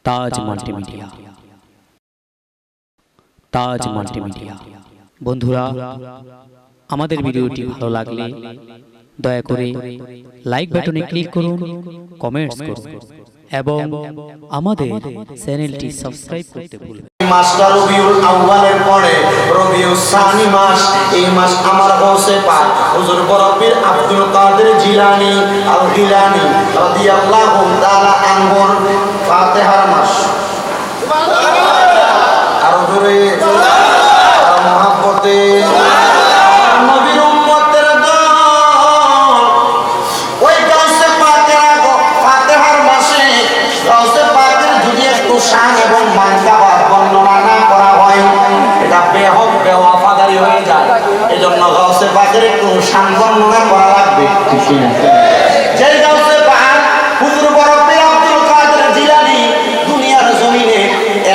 তাজ multimedia. তাজ multimedia. বন্ধুরা, আমাদের ভিডিওটি ভালো লাগলে দয়া করে লাইক বাটনে ক্লিক করুন, কমেন্টস করুন এবং আমাদের চ্যানেলটি সাবস্ক্রাইব করতে ভুলবেন না। মাসটা রবিউল আউয়ালের পরে রবিউল সানি মাস। এই মাস আমার গৌসে পাক হুজুর বরপীর আব্দুল কাদের জিলানী আল গিলানী রাদিয়াল্লাহু তাআলা আনহুর ফাতিহার মাস। আর জোরে আর মহব্বতে নবীর উম্মতের দল ওই গৌসে পাকের ফাতিহার মাসে গৌসে পাকের যদি একটু শান এবং মানকাবা বর্ণনা না করা হয় এটা বেহক বেওয়াফাদারি হয়ে যায়। এজন্য গৌসে পাকের একটু শান বর্ণনা করা লাগবে। ঠিক না? যেই গৌসে পাক হুজুর বরপীর আব্দুল কাদের জিলানী দুনিয়ার জমিনে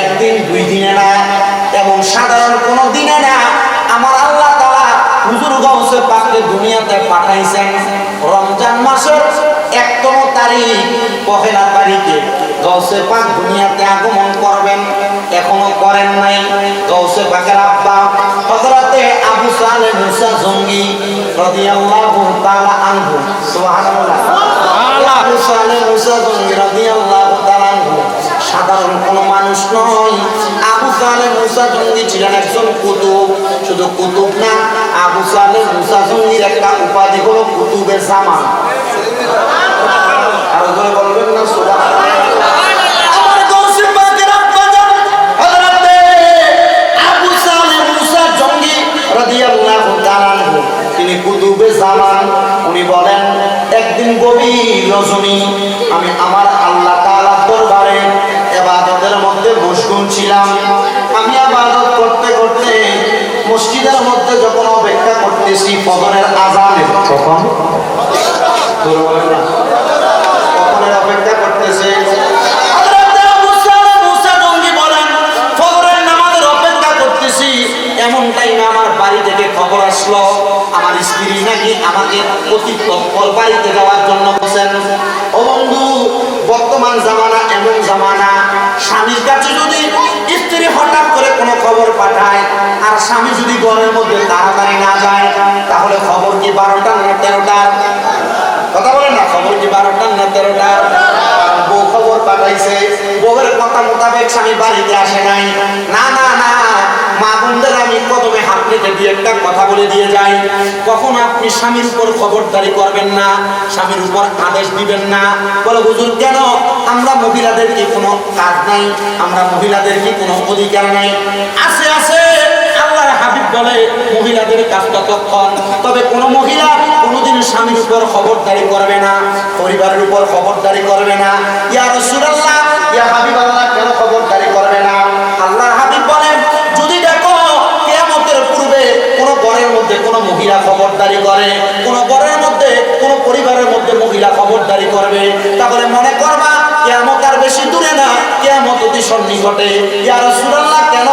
একদিন দুই দিনে না এবং সাধারণ কোনো দিনে না আমার আল্লাহ তাআলা হুজুর গৌসে পাককে দুনিয়াতে পাঠাইছেন রমজান মাসের ১তম তারিখ পহেলা তারিখে গৌসে পাক দুনিয়াতে আগমন করবেন। এখনো করেন নাই। গৌসে পাকের আব্বা হযরতে আবু সালেহ মুসা জঙ্গি রাদিয়াল্লাহু তাআলা আনহু, সুবহানাল্লাহ, আবু সালেহ মুসা জঙ্গি রাদিয়াল্লাহু তাআলা আনহু সাধারণ কোনো মানুষ নয়। আবু সালেহ মুসা জঙ্গি ছিলেন একজন কুতুব। শুধু কুতুব না, আবু সালেহ মুসা জঙ্গির একটা উপাধি হলো কুতুবে জামান। আর ওগুলো বলবেন না সুবহানাল্লাহ। আমার গৌসে পাকের আব্বা জান হযরতে আবু সালেহ মুসা জঙ্গি রাদিয়াল্লাহু তাআলা আনহু তিনি কুতুবে জামান। উনি বলেন একদিন গভীর রজনী আমি আমার আল্লাহ তাআলার দরবারে ইবাদতের মধ্যে মশগুল ছিলাম। আমি ইবাদত করতে করতে মসজিদের মধ্যে যখন অপেক্ষা করতেছি ফজরের আযানে, কখন কখনের অপেক্ষা করতেছে হযরতে আবু সালেহ মুসা জঙ্গি বলেন ফজরের নামাজের অপেক্ষা করতেছি। এমন টাইমে আমার বাড়ি থেকে খবর আসলো আমার স্ত্রী নাকি আমাকে অতি তৎপর বাড়িতে যাওয়ার জন্য বলছেন। ও বন্ধু, বর্তমান জামানা এমন জামানা, স্বামীর কাছে যদি স্ত্রী হঠাৎ করে কোনো খবর পাঠায় আর স্বামী যদি ঘরের মধ্যে তাড়াতাড়ি না যায় তাহলে খবর কি 12টা না 13টার? কথা বলেন না, খবর কি 12টা না 13টার? বউ খবর পাঠাইছে, বউয়ের কথা মোতাবেক স্বামী বাড়িতে আসে নাই। না না না, মা বোনদের আমি কদমে হাত রেখে দিয়ে একটা কথা বলে দিয়ে যাই, কখনো আপনি স্বামীর উপর খবরদারি করবেন না, স্বামীর উপর আদেশ দিবেন না। বলে হুজুর কেন? আমরা মহিলাদের কি কোনো কাজ নাই? আমরা মহিলাদের কি কোনো অধিকার নাই? আছে আছে, আল্লাহর হাবিব বলে মহিলাদের কাজ ততক্ষণ। তবে কোন মহিলা কোনদিন স্বামীর উপর খবরদারি করবে না, পরিবারের উপর খবরদারি করবে না। ইয়া রাসূলুল্লাহ, ইয়া হাবিবাল্লাহ, কেন খবরদারি করবে না? আল্লাহর হাবিব বলেন যদি দেখো কিয়ামতের পূর্বে কোন ঘরের মধ্যে কোন মহিলা খবরদারি করে, কোন ঘরের মধ্যে কোন পরিবারের মধ্যে মহিলা খবরদারি করবে, তাহলে মনে করবা কিয়ামত আর বেশি দূরে না, কিয়ামত অতি সন্নিকটে। ইয়া রাসূলুল্লাহ কেন?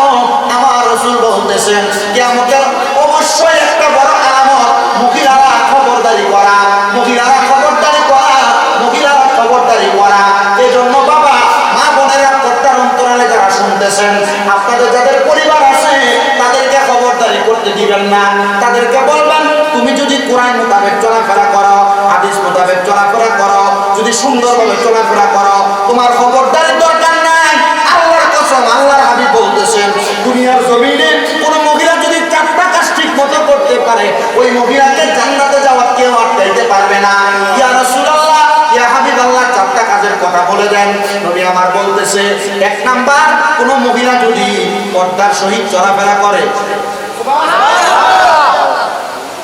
আমার রাসূল বলতেছেন কিয়ামতের অবশ্যই একটা বড় আলামত মহিলারা খবরদারি করা, মহিলারা খবরদারি করা, মহিলারা খবরদারি করা। এজন্য বাবা, মা বোনেরা পর্দার অন্তরালে যারা শুনতেছেন, আপনাদের যাদের পরিবার আছে তাদেরকে খবরদারি করতে দিবেন না। তাদেরকে বলবেন তুমি যদি কোরআন মোতাবেক চলাফেরা করো, হাদিস মোতাবেক চলাফেরা করো, যদি সুন্দরভাবে চলাফেরা করো, তোমার খবরদারির দরকার নাই। আল্লাহর কসম, আল্লাহর হাবিব বলতেছেন দুনিয়ার জমিনে কোন মহিলা যদি 4টা কাজ ঠিক মতো করতে পারে ওই মহিলাকে জান্নাতে যাওয়া কেউ আটকাইতে পারবে না। ইয়া রাসূলুল্লাহ, ইয়া হাবিবাল্লাহ, 4টা কাজের কথা বলে দেন। নবী আমার বলতেছে 1 নাম্বার, কোন মহিলা যদি পর্দার সহিত চলাফেরা করে,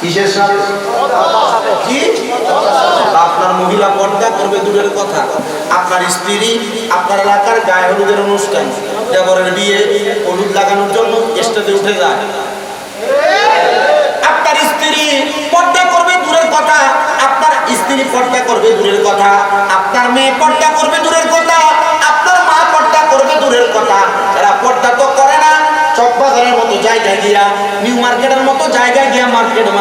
কিসের সাথে? কি? আপনার মহিলা পর্দা করবে দূরের কথা, আপনার স্ত্রী আপনার এলাকার গায়ে হলুদের অনুষ্ঠান, দেবরের বিয়ে, হলুদ লাগানোর জন্য স্টেজে উঠে যায়, আপনার স্ত্রী পর্দা করবে দূরের কথা, আপনার স্ত্রী পর্দা করবে দূরের কথা, আপনার মেয়ে পর্দা করবে দূরের কথা, আপনার মা পর্দা করবে দূরের কথা। এরা পর্দা তো করে না, চকবাজারের মতো জায়গায় গিয়া, নিউ মার্কেটের মতো জায়গায় গিয়া মার্কেটে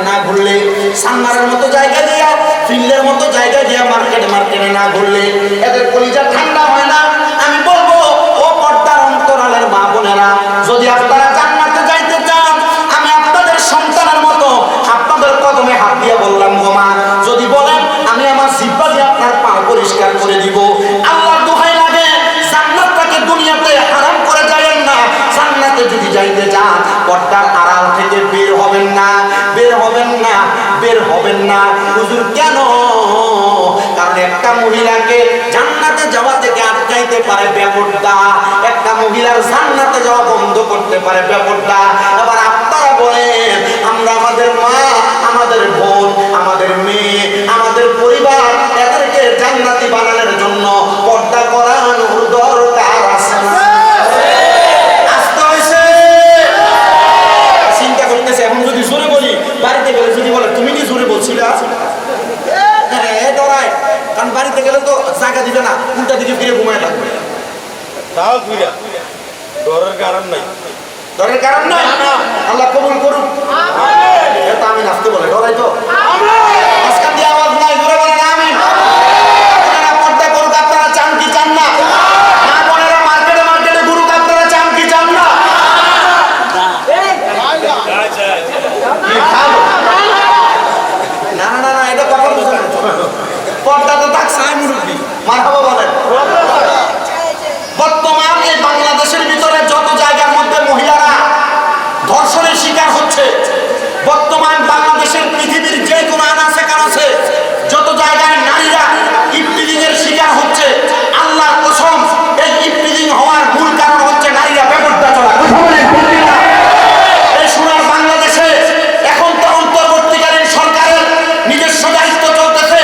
না ঘুরলে, সান্নারের মতো জায়গায় গিয়া, ফিল্ডের মতো জায়গায় গিয়া মার্কেটে না ঘুরলে এদের কলিজা ঠান্ডা হয় না। আমি বলবো জান্নাতে যদি যাইতে চান পর্দার আড়াল থেকে বের হবেন না, বের হবেন না, বের হবেন না। হুজুর কেন? কারণ একটা মহিলাকে জান্নাতে যাওয়া থেকে আটকাইতে পারে বেপরদা, একটা মহিলার জান্নাতে যাওয়া বন্ধ করতে পারে বেপরদা। আবার আপনারা বলেন আমরা আমাদের মা, আমাদের বোন, আমাদের মেয়ে, আমাদের পরিবার এদেরকে জান্নাতি বানানোর জন্য পর্দা করানোর দরকার আছে না? আসতে হয়েছে। চিন্তা করতেছে এখন যদি জোরে বলি, বাড়িতে গেলে যদি বলে তুমি কি জোরে বলছিলা, ডরায়। কারণ বাড়িতে গেলে তো জায়গা দিবে না, উল্টা দিকে ফিরে ঘুমায় থাকবে। তাও ফিরা ডরের কারণ নাই, ডরের কারণ নাই। আল্লাহ কবুল করুন। এটা আমি নাচতে বলে ডরাই তো আজকাল দিয়ে আওয়াজ নাই, জোরে বলেন আমিন। আপনারা পর্দা করুক, আপনারা চান কি চান না? মা বোনেরা মার্কেটে মার্কেটে ঘুরুক, আপনারা চান কি চান না? কি খাবো? না না না, এটা কথা বুঝেন। পর্দা তো থাকছে মুরব্বী, মারহাবা বলেন। বর্তমান এই বাংলাদেশের ভিতরে যত জায়গার মধ্যে মহিলারা ধর্ষণের শিকার হচ্ছে, বর্তমান বাংলাদেশের পৃথিবীর যে কোনো আনাচে কানাচে যত জায়গায় নারীরা ইফটিজিং এর শিকার হচ্ছে, আল্লাহর কসম এই ইফটিজিং হওয়ার মূল কারণ হচ্ছে নারীরা বেপরদা চলা। এই সোনার বাংলাদেশে এখন তো অন্তর্বর্তীকালীন সরকারের নিজস্ব দায়িত্ব চলতেছে।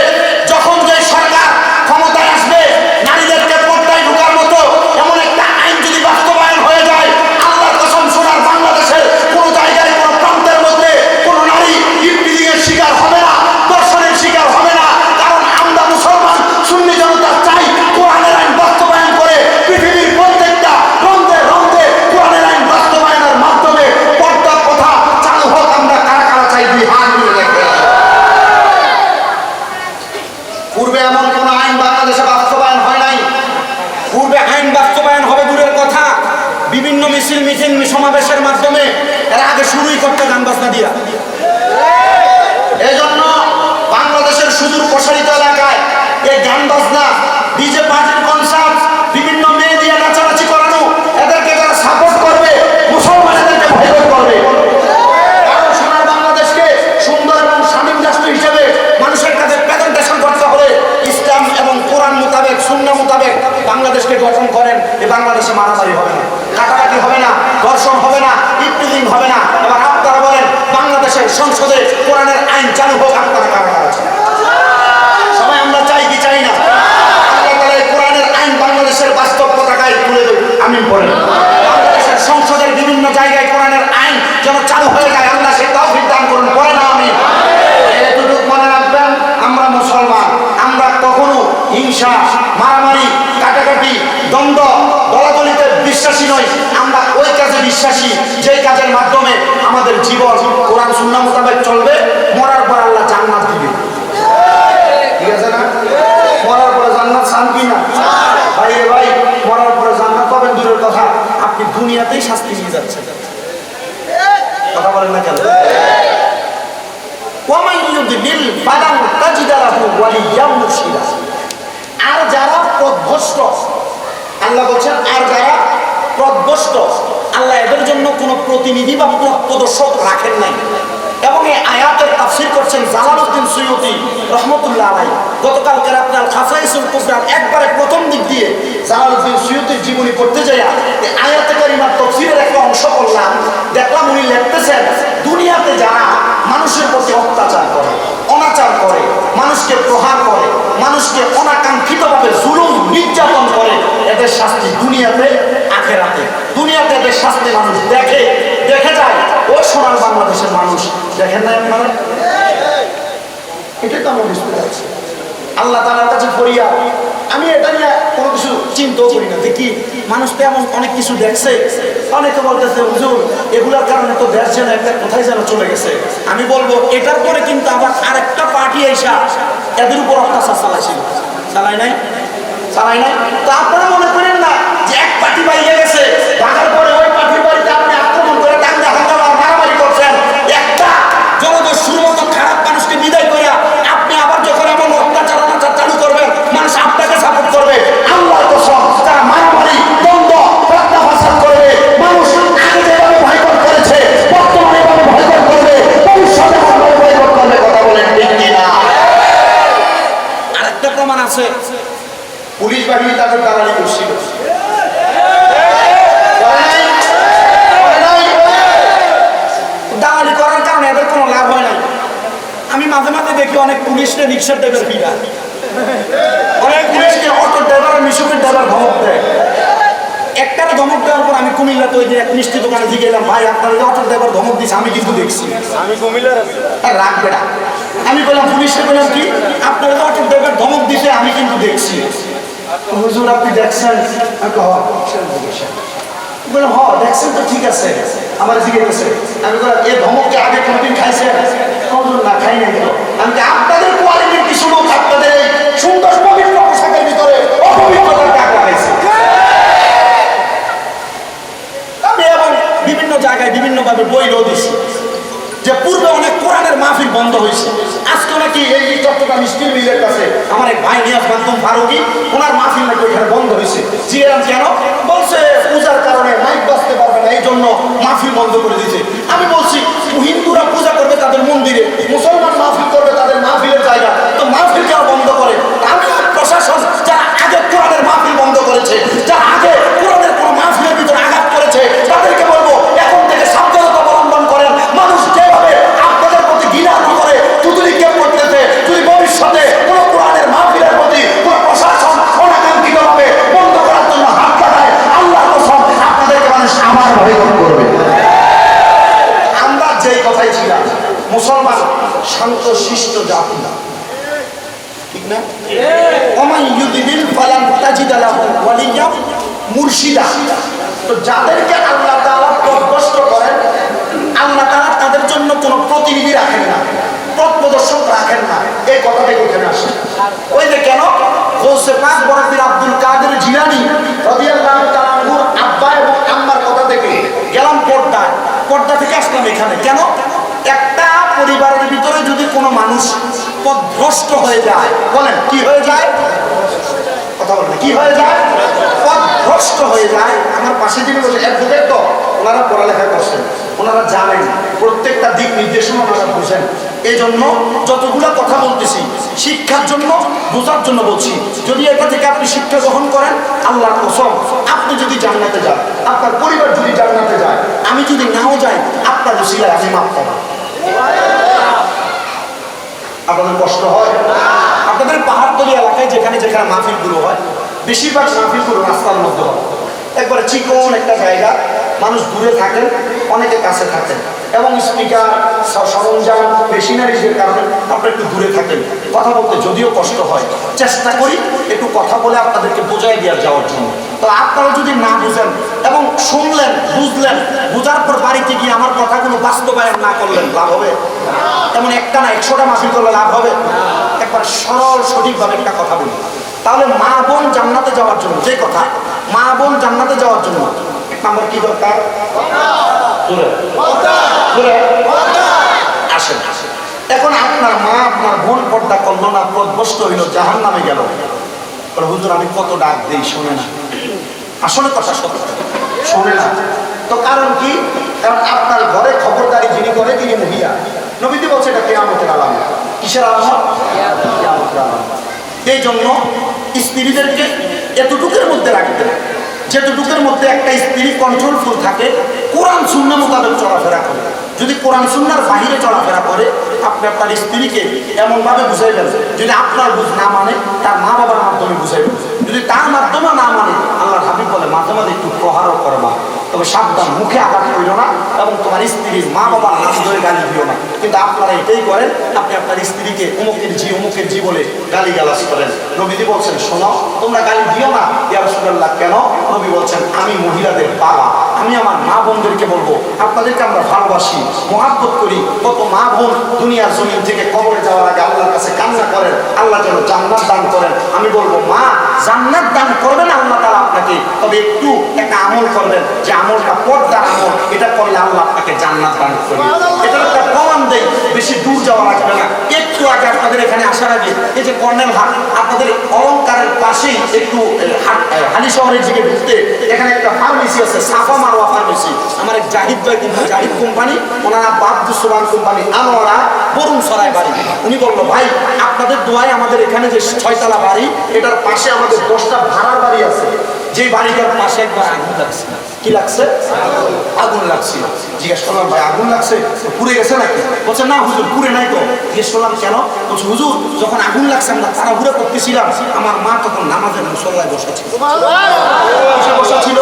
যখন যে সরকার ক্ষমতায় আসবে, নারীদেরকে পর্দায় ঢোকার মতো এমন একটা আইন যদি বাস্তবায়ন হয়ে যায়, আল্লাহর কসম সোনার বাংলাদেশের কোনো জায়গায় কোনো প্রান্তের মধ্যে কোনো নারী ইফটিজিং এর শিকার হবে না, ধর্ষণের শিকার হবে না। কারণ আমরা মুসলমান সুন্নি জনতা চাই কোরআনের আইন বাস্তবায়ন করে পৃথিবীর প্রত্যেকটা রন্ধে রন্ধে কোরআনের আইন বাস্তবায়নের মাধ্যমে পর্দার কথা চালু হোক। আমরা কারা কারা চাই দুই হাত তুলে দেখবেন। পূর্বে এমন কোন আইন বাংলাদেশে বাস্তবায়ন হয় নাই। পূর্বে আইন বাস্তবায়ন হবে দূরের কথা, বিভিন্ন মিছিল মিটিং সমাবেশের মাধ্যমে এর আগে শুরুই করতে গান বাজনা দিয়া। এই জন্য বাংলাদেশের সুদূর প্রসারিত এলাকায় এই গান বাজনা, ডিজে পার্টির কনসার্ট, বিভিন্ন মেয়ে দিয়ে নাচানাচি করানো, এদেরকে যারা সাপোর্ট করবে মুসলমানদেরকে ভয় করবে। কারণ সোনার বাংলাদেশকে সুন্দর এবং স্বাধীন রাষ্ট্র হিসেবে মানুষের কাছে প্রেজেন্টেশন করতে হলে ইসলাম এবং কোরআন মোতাবেক, সুন্নাহ মোতাবেক বাংলাদেশকে গঠন করেন। এই বাংলাদেশে মারামারি হবে না, কাটাকাটি হবে না, ধর্ষণ হবে না, ইফটিজিং হবে না। এবার আপনারা বলেন বাংলাদেশের সংসদে কোরআনের আইন চালু হোক, আপনারা কারা কারা আছেন? সবাই আমরা চাই কি চাই না? আল্লাহ তাআলা এই কোরআনের আইন বাংলাদেশের বাস্তব পতাকায় তুলে দেব, আমিন বলেন। বাংলাদেশের সংসদের বিভিন্ন জায়গায় কোরআনের আইন যেন চালু হয়ে যায়, আল্লাহ সে তৌফিক দান করুন, বলেন আমিন। এতটুকু মনে রাখবেন, আমরা মুসলমান, আমরা কখনো হিংসা, মারামারি, কাটাকাটি, দ্বন্দ্ব, দলাদলিতে বিশ্বাসী নই। আমরা ওই কাজে বিশ্বাসী যেই কাজের মাধ্যমে আমাদের জীবন কোরআন সুন্নাহ মোতাবেক চলবে, মরার পর আল্লাহ জান্নাত দিবে। ঠিক আছে না? মরার পরে জান্নাত শান্তি না ভাই রে ভাই, মরার পরে জান্নাত পাবেন দূরের কথা, আপনি দুনিয়াতেই শাস্তি নিয়ে যাচ্ছেন। কথা বলেন না কেন? ওয়ামান ইউদিল ফালান তাজিদ লাহু ওয়ালিয়াম মুরশিদা। আর যারা পথভ্রষ্ট, আল্লাহ বলছেন আর যারা পথভ্রষ্ট, আল্লাহ এদের জন্য কোনো প্রতিনিধি বা পথপ্রদর্শক রাখেন নাই। এবং এই আয়াতের তাফসীর করছেন জালালউদ্দিন সুয়ুতী রহমতুল্লাহ আলাইহি। গতকালকে রাতে আল খাসাইসুল কুবরার একবারে প্রথম দিক দিয়ে জালালউদ্দিন সুয়ুতীর জীবনী পড়তে যাইয়া এই আয়াতে কারিমার তাফসীরের একটা অংশ পড়লাম, দেখলাম উনি লিখতেছেন দুনিয়াতে যারা মানুষের প্রতি অত্যাচার করে, অনাচার করে, মানুষকে প্রহার করে, মানুষকে অনাকাঙ্ক্ষিতভাবে জুলুম নির্যাতন করে, এদের শাস্তি দুনিয়াতে আখিরাতে। দুনিয়াতে এদের শাস্তি মানুষ দেখে যায়। ও সোনার বাংলাদেশের মানুষ দেখেন না আপনারা? এটাই তো আমরা বুঝতে পারছি। আল্লাহ তাআলার কাছে ফরিয়াদ, আমি এটা নিয়ে কোনো কিছু চিন্তাও করি না। দেখি মানুষ তো এমন অনেক কিছু দেখছে, অনেকে বলতেছে হুজুর এগুলার কারণে তো দেশ যেন একটা কোথায় যেন চলে গেছে। আমি বলবো এটার পরে কিন্তু আবার আরেকটা পার্টি এসে এদের উপর অত্যাচার চালাইছিল, চালাই নাই? তো আপনারা মনে করেন না যে এক পার্টি বাইরে গেছে, ঢাকার পরে ওই পার্টির বাড়িতে আপনি আক্রমণ করে দাঙ্গা হাঙ্গামা মারামারি করছেন, একটা জনদস্যুর মতো খারাপ মানুষকে বিদায় করে আপনি আবার যখন এমন অত্যাচার অনাচার চালু করবেন, মানুষ আপনাকে সাপোর্ট করবে। আল্লাহর কসম, তারা মারামারি, দ্বন্দ্ব, হত্যা ফাসাদ করবে, মানুষ আগে পুলিশকে রিক্সার ড্রাইভার ফিরা, অনেক পুলিশকে অটো ড্রাইভার আর মিশুকের ড্রাইভার ধমক দেয়। একটা ধমক দেওয়ার পর আমি কুমিল্লা তো এক মিষ্টি দোকানে দিয়ে গেলাম, ভাই আপনার অটো ড্রাইভার ধমক দিয়েছে, আমি কিন্তু দেখছি। আমি কুমিল্লার আছি। আর রাখবে না, আমি বললাম পুলিশকে বললাম কি আপনার অটো ড্রাইভার ধমক দিতে, আমি কিন্তু দেখছি। হুজুর আপনি দেখছেন? বললাম হ দেখছেন তো ঠিক আছে, আমার জিজ্ঞেস আমি বললাম এ ধমককে আগে কোনদিন খাইছেন? না খাই নাই। আমি আপনাদের কোয়ালিটির কিছু লোক আপনাদের এই সুন্দর পবিত্র পোশাকের ভিতরে অপবিত্রতার দাগ লাগাইছে। আমি এবং বিভিন্ন জায়গায় বিভিন্নভাবে বইও দিছি যে পূর্বে অনেক কোরআনের মাহফিল বন্ধ হয়েছে, আজকে নাকি এই চট্টগ্রাম স্টিল মিলের কাছে আমার এক ভাই নিয়াজ মাধ্যম ফারুকি, ওনার মাহফিল নাকি ওইখানে বন্ধ হয়েছে। জিজ্ঞাসা কেন? বলছে পূজার কারণে মাইক বাজতে পারবে না, এই জন্য মাহফিল বন্ধ করে দিয়েছে। আমি বলছি হিন্দুরা পূজা করবে তাদের মন্দিরে, মুসলমান মাহফিল করবে তাদের মাহফিলের জায়গা, তো মাহফিল কেন বন্ধ করে? আমি প্রশাসন যারা আগে কোরআনের মাহফিল বন্ধ করেছে, যারা আগে কোরআনের কোনো মাহফিলের ভিতরে আঘাত করেছে, তাদেরকে বলবো এখন থেকে সাবধানতা অবলম্বন করেন। মানুষ যেভাবে আপনাদের প্রতি ঘৃণা না করে তুতুলি কেপ করতেছে, যদি ভবিষ্যতে কোনো কোরআনের মাহফিলের প্রতি কোনো প্রশাসন অনাকাঙ্ক্ষিতভাবে বন্ধ করার জন্য হাত লাগায়, আল্লাহ কসম আপনাদেরকে মানুষ আমার ভয় করবে। আমরা যেই কথাই ছিলাম, মুসলমান শান্ত শিষ্ট জাতি না, ঠিক না? ওমান ইউদিল ফালান তাজিদ লাহু ওয়ালিয়া মুরশিদা। তো যাদেরকে আল্লাহ তাআলা পথভ্রষ্ট করেন, আল্লাহ তাআলা তাদের জন্য কোনো প্রতিনিধি রাখেন না, পথ প্রদর্শক রাখেন না। এই কথাটাই ওখানে আসে। ওই যে কেন গৌসে পাক বরফির আব্দুল কাদের জিলানী রাদিয়াল্লাহু তাআলা আনহুর আব্বা এবং আম্মার কথা থেকে গেলাম পর্দায়, পর্দা থেকে আসলাম এখানে। কেন? একটা পরিবারের ভিতরে যদি কোনো মানুষ পথভ্রষ্ট হয়ে যায়, বলেন কি হয়ে যায়? কথা বলেন কি হয়ে যায়? পথভ্রষ্ট হয়ে যায়। আমার পাশে যিনি বসে অ্যাডভোকেট, তো ওনারা পড়ালেখা করছেন, ওনারা জানেন প্রত্যেকটা দিক নির্দেশনা ওনারা বুঝেন। এই জন্য যতগুলো কথা বলতেছি শিক্ষার জন্য, বোঝার জন্য বলছি। যদি এটা থেকে আপনি শিক্ষা গ্রহণ করেন, আল্লাহর কসম আপনি যদি জান্নাতে যান, আপনার পরিবার যদি জান্নাতে যায়, আমি যদি নাও যাই, আপনার উসিলায় আমি মাফ পাবো। আপনাদের কষ্ট হয়? আপনাদের পাহাড়তলি এলাকায় যেখানে যেখানে মাহফিলগুলো হয়, বেশিরভাগ মাহফিলগুলো রাস্তার মধ্যে হয়। একবারে চিকন একটা জায়গা, মানুষ দূরে থাকেন, অনেকে কাছে থাকেন, এবং স্পিকার সরঞ্জাম মেশিনারিজের কারণে আপনারা একটু দূরে থাকেন। কথা বলতে যদিও কষ্ট হয়, চেষ্টা করি একটু কথা বলে আপনাদেরকে বোঝাই দিয়ে যাওয়ার জন্য। তো আপনারা যদি না বুঝেন এবং শুনলেন, বুঝলেন, বোঝার পর বাড়িতে গিয়ে আমার কথাগুলো বাস্তবায়ন না করলেন, লাভ হবে? তেমন একটা না 100টা মাহফিল করলে লাভ হবে? একবার সরল সঠিকভাবে একটা কথা বলি। তাহলে মা বোন জান্নাতে যাওয়ার জন্য, যে কথা মা বোন জান্নাতে যাওয়ার জন্য এক নাম্বার কি দরকার? আসেন, এখন আপনার মা আপনার বোন পর্দা করলো না, পথভ্রষ্ট হইল, জাহান্নামে গেল, হুজুর আমি কত ডাক দিই শোনে না। আসলে কথা সত্য, শোনে না। তো কারণ কি? কারণ আপনার ঘরে খবরদারি যিনি করে তিনি মহিলা। নবীজি বলছে এটা কিয়ামতের আলামত। কিসের আলামত? কিয়ামতের আলামত। এই জন্য স্ত্রীদেরকে এতটুকুর মধ্যে রাখতে, যেটুকুর মধ্যে একটা স্ত্রী কন্ট্রোলফুল থাকে, কোরআন সুন্নাহ মোতাবেক চলাফেরা করে। যদি কোরআন সুন্নাহর বাহিরে চলাফেরা করে, আপনি আপনার স্ত্রীকে এমনভাবে বুঝাইবেন, যদি আপনার বুঝ না মানে তার মা বাবার মাধ্যমে বুঝাইবেন। যদি তার মাধ্যমে না মানে, আল্লাহর হাবিব বলে মাঝে মাঝে একটু প্রহারও করবা, তবে সাবধান, মুখে আঘাত করিও না এবং তোমার স্ত্রীর মা বাবার নাম ধরে গালি দিও না। কিন্তু আপনারা এটাই করেন, আপনি আপনার স্ত্রীকে অমুকের জি বলে গালি গালাজ করেন। নবীজি বলছেন শোনো, তোমরা গালি দিও না। ইয়া রাসূলুল্লাহ কেন? নবী বলছেন আমি মহিলাদের বাবা, আমি আমার মা বোনদেরকে বলবো আপনাদেরকে আমরা ভালোবাসি, মহাব্বত করি। কত মা বোন দুনিয়ার জমিন থেকে কবরে যাওয়ার আগে আল্লাহর কাছে কান্না করেন, আল্লাহ যেন জান্নাত দান করেন। আমি বলবো মা জান্নাত দান করবেন আল্লাহ তাআলা আপনাকে, তবে একটু একটা আমল করবেন, যে আমলটা পর্দার আমল, এটা করলে আল্লাহ আপনাকে জান্নাত দান করবে। এটা একটা প্রমাণ দেয়, বেশি দূর যাওয়া লাগবে না। একটু আগে আপনাদের এখানে আসার আগে এই যে কর্নেল হাট, আপনাদের অলঙ্কারের পাশেই একটু হালি শহরের দিকে ঢুকতে এখানে একটা ফার্মেসি আছে, সাফা মারওয়া ফার্মেসি। আমার এক জাহিদ ভাই, জাহিদ কোম্পানি, ওনারা বাবদু সোবান কোম্পানি, আনোয়ারা বরুণ সরাই বাড়ি। উনি বললো ভাই আপনাদের দোয়ায় আমাদের এখানে যে 6 তলা বাড়ি, এটার পাশে আমাদের 10টা ভাড়ার বাড়ি আছে। যে বাড়িটার পাশে একবার আগুন লাগছে। কি লাগছে? আগুন লাগছিল। জিজ্ঞেস করলাম ভাই আগুন লাগছে, পুড়ে গেছে নাকি? বলছে না হুজুর পুড়ে নাই তো। জিজ্ঞেস করলাম কেন? বলছে হুজুর যখন আগুন লাগছে আমরা তাড়াহুড়া করতেছিলাম, আমার মা তখন নামাজের মুসল্লায় বসা ছিল। বসা ছিল,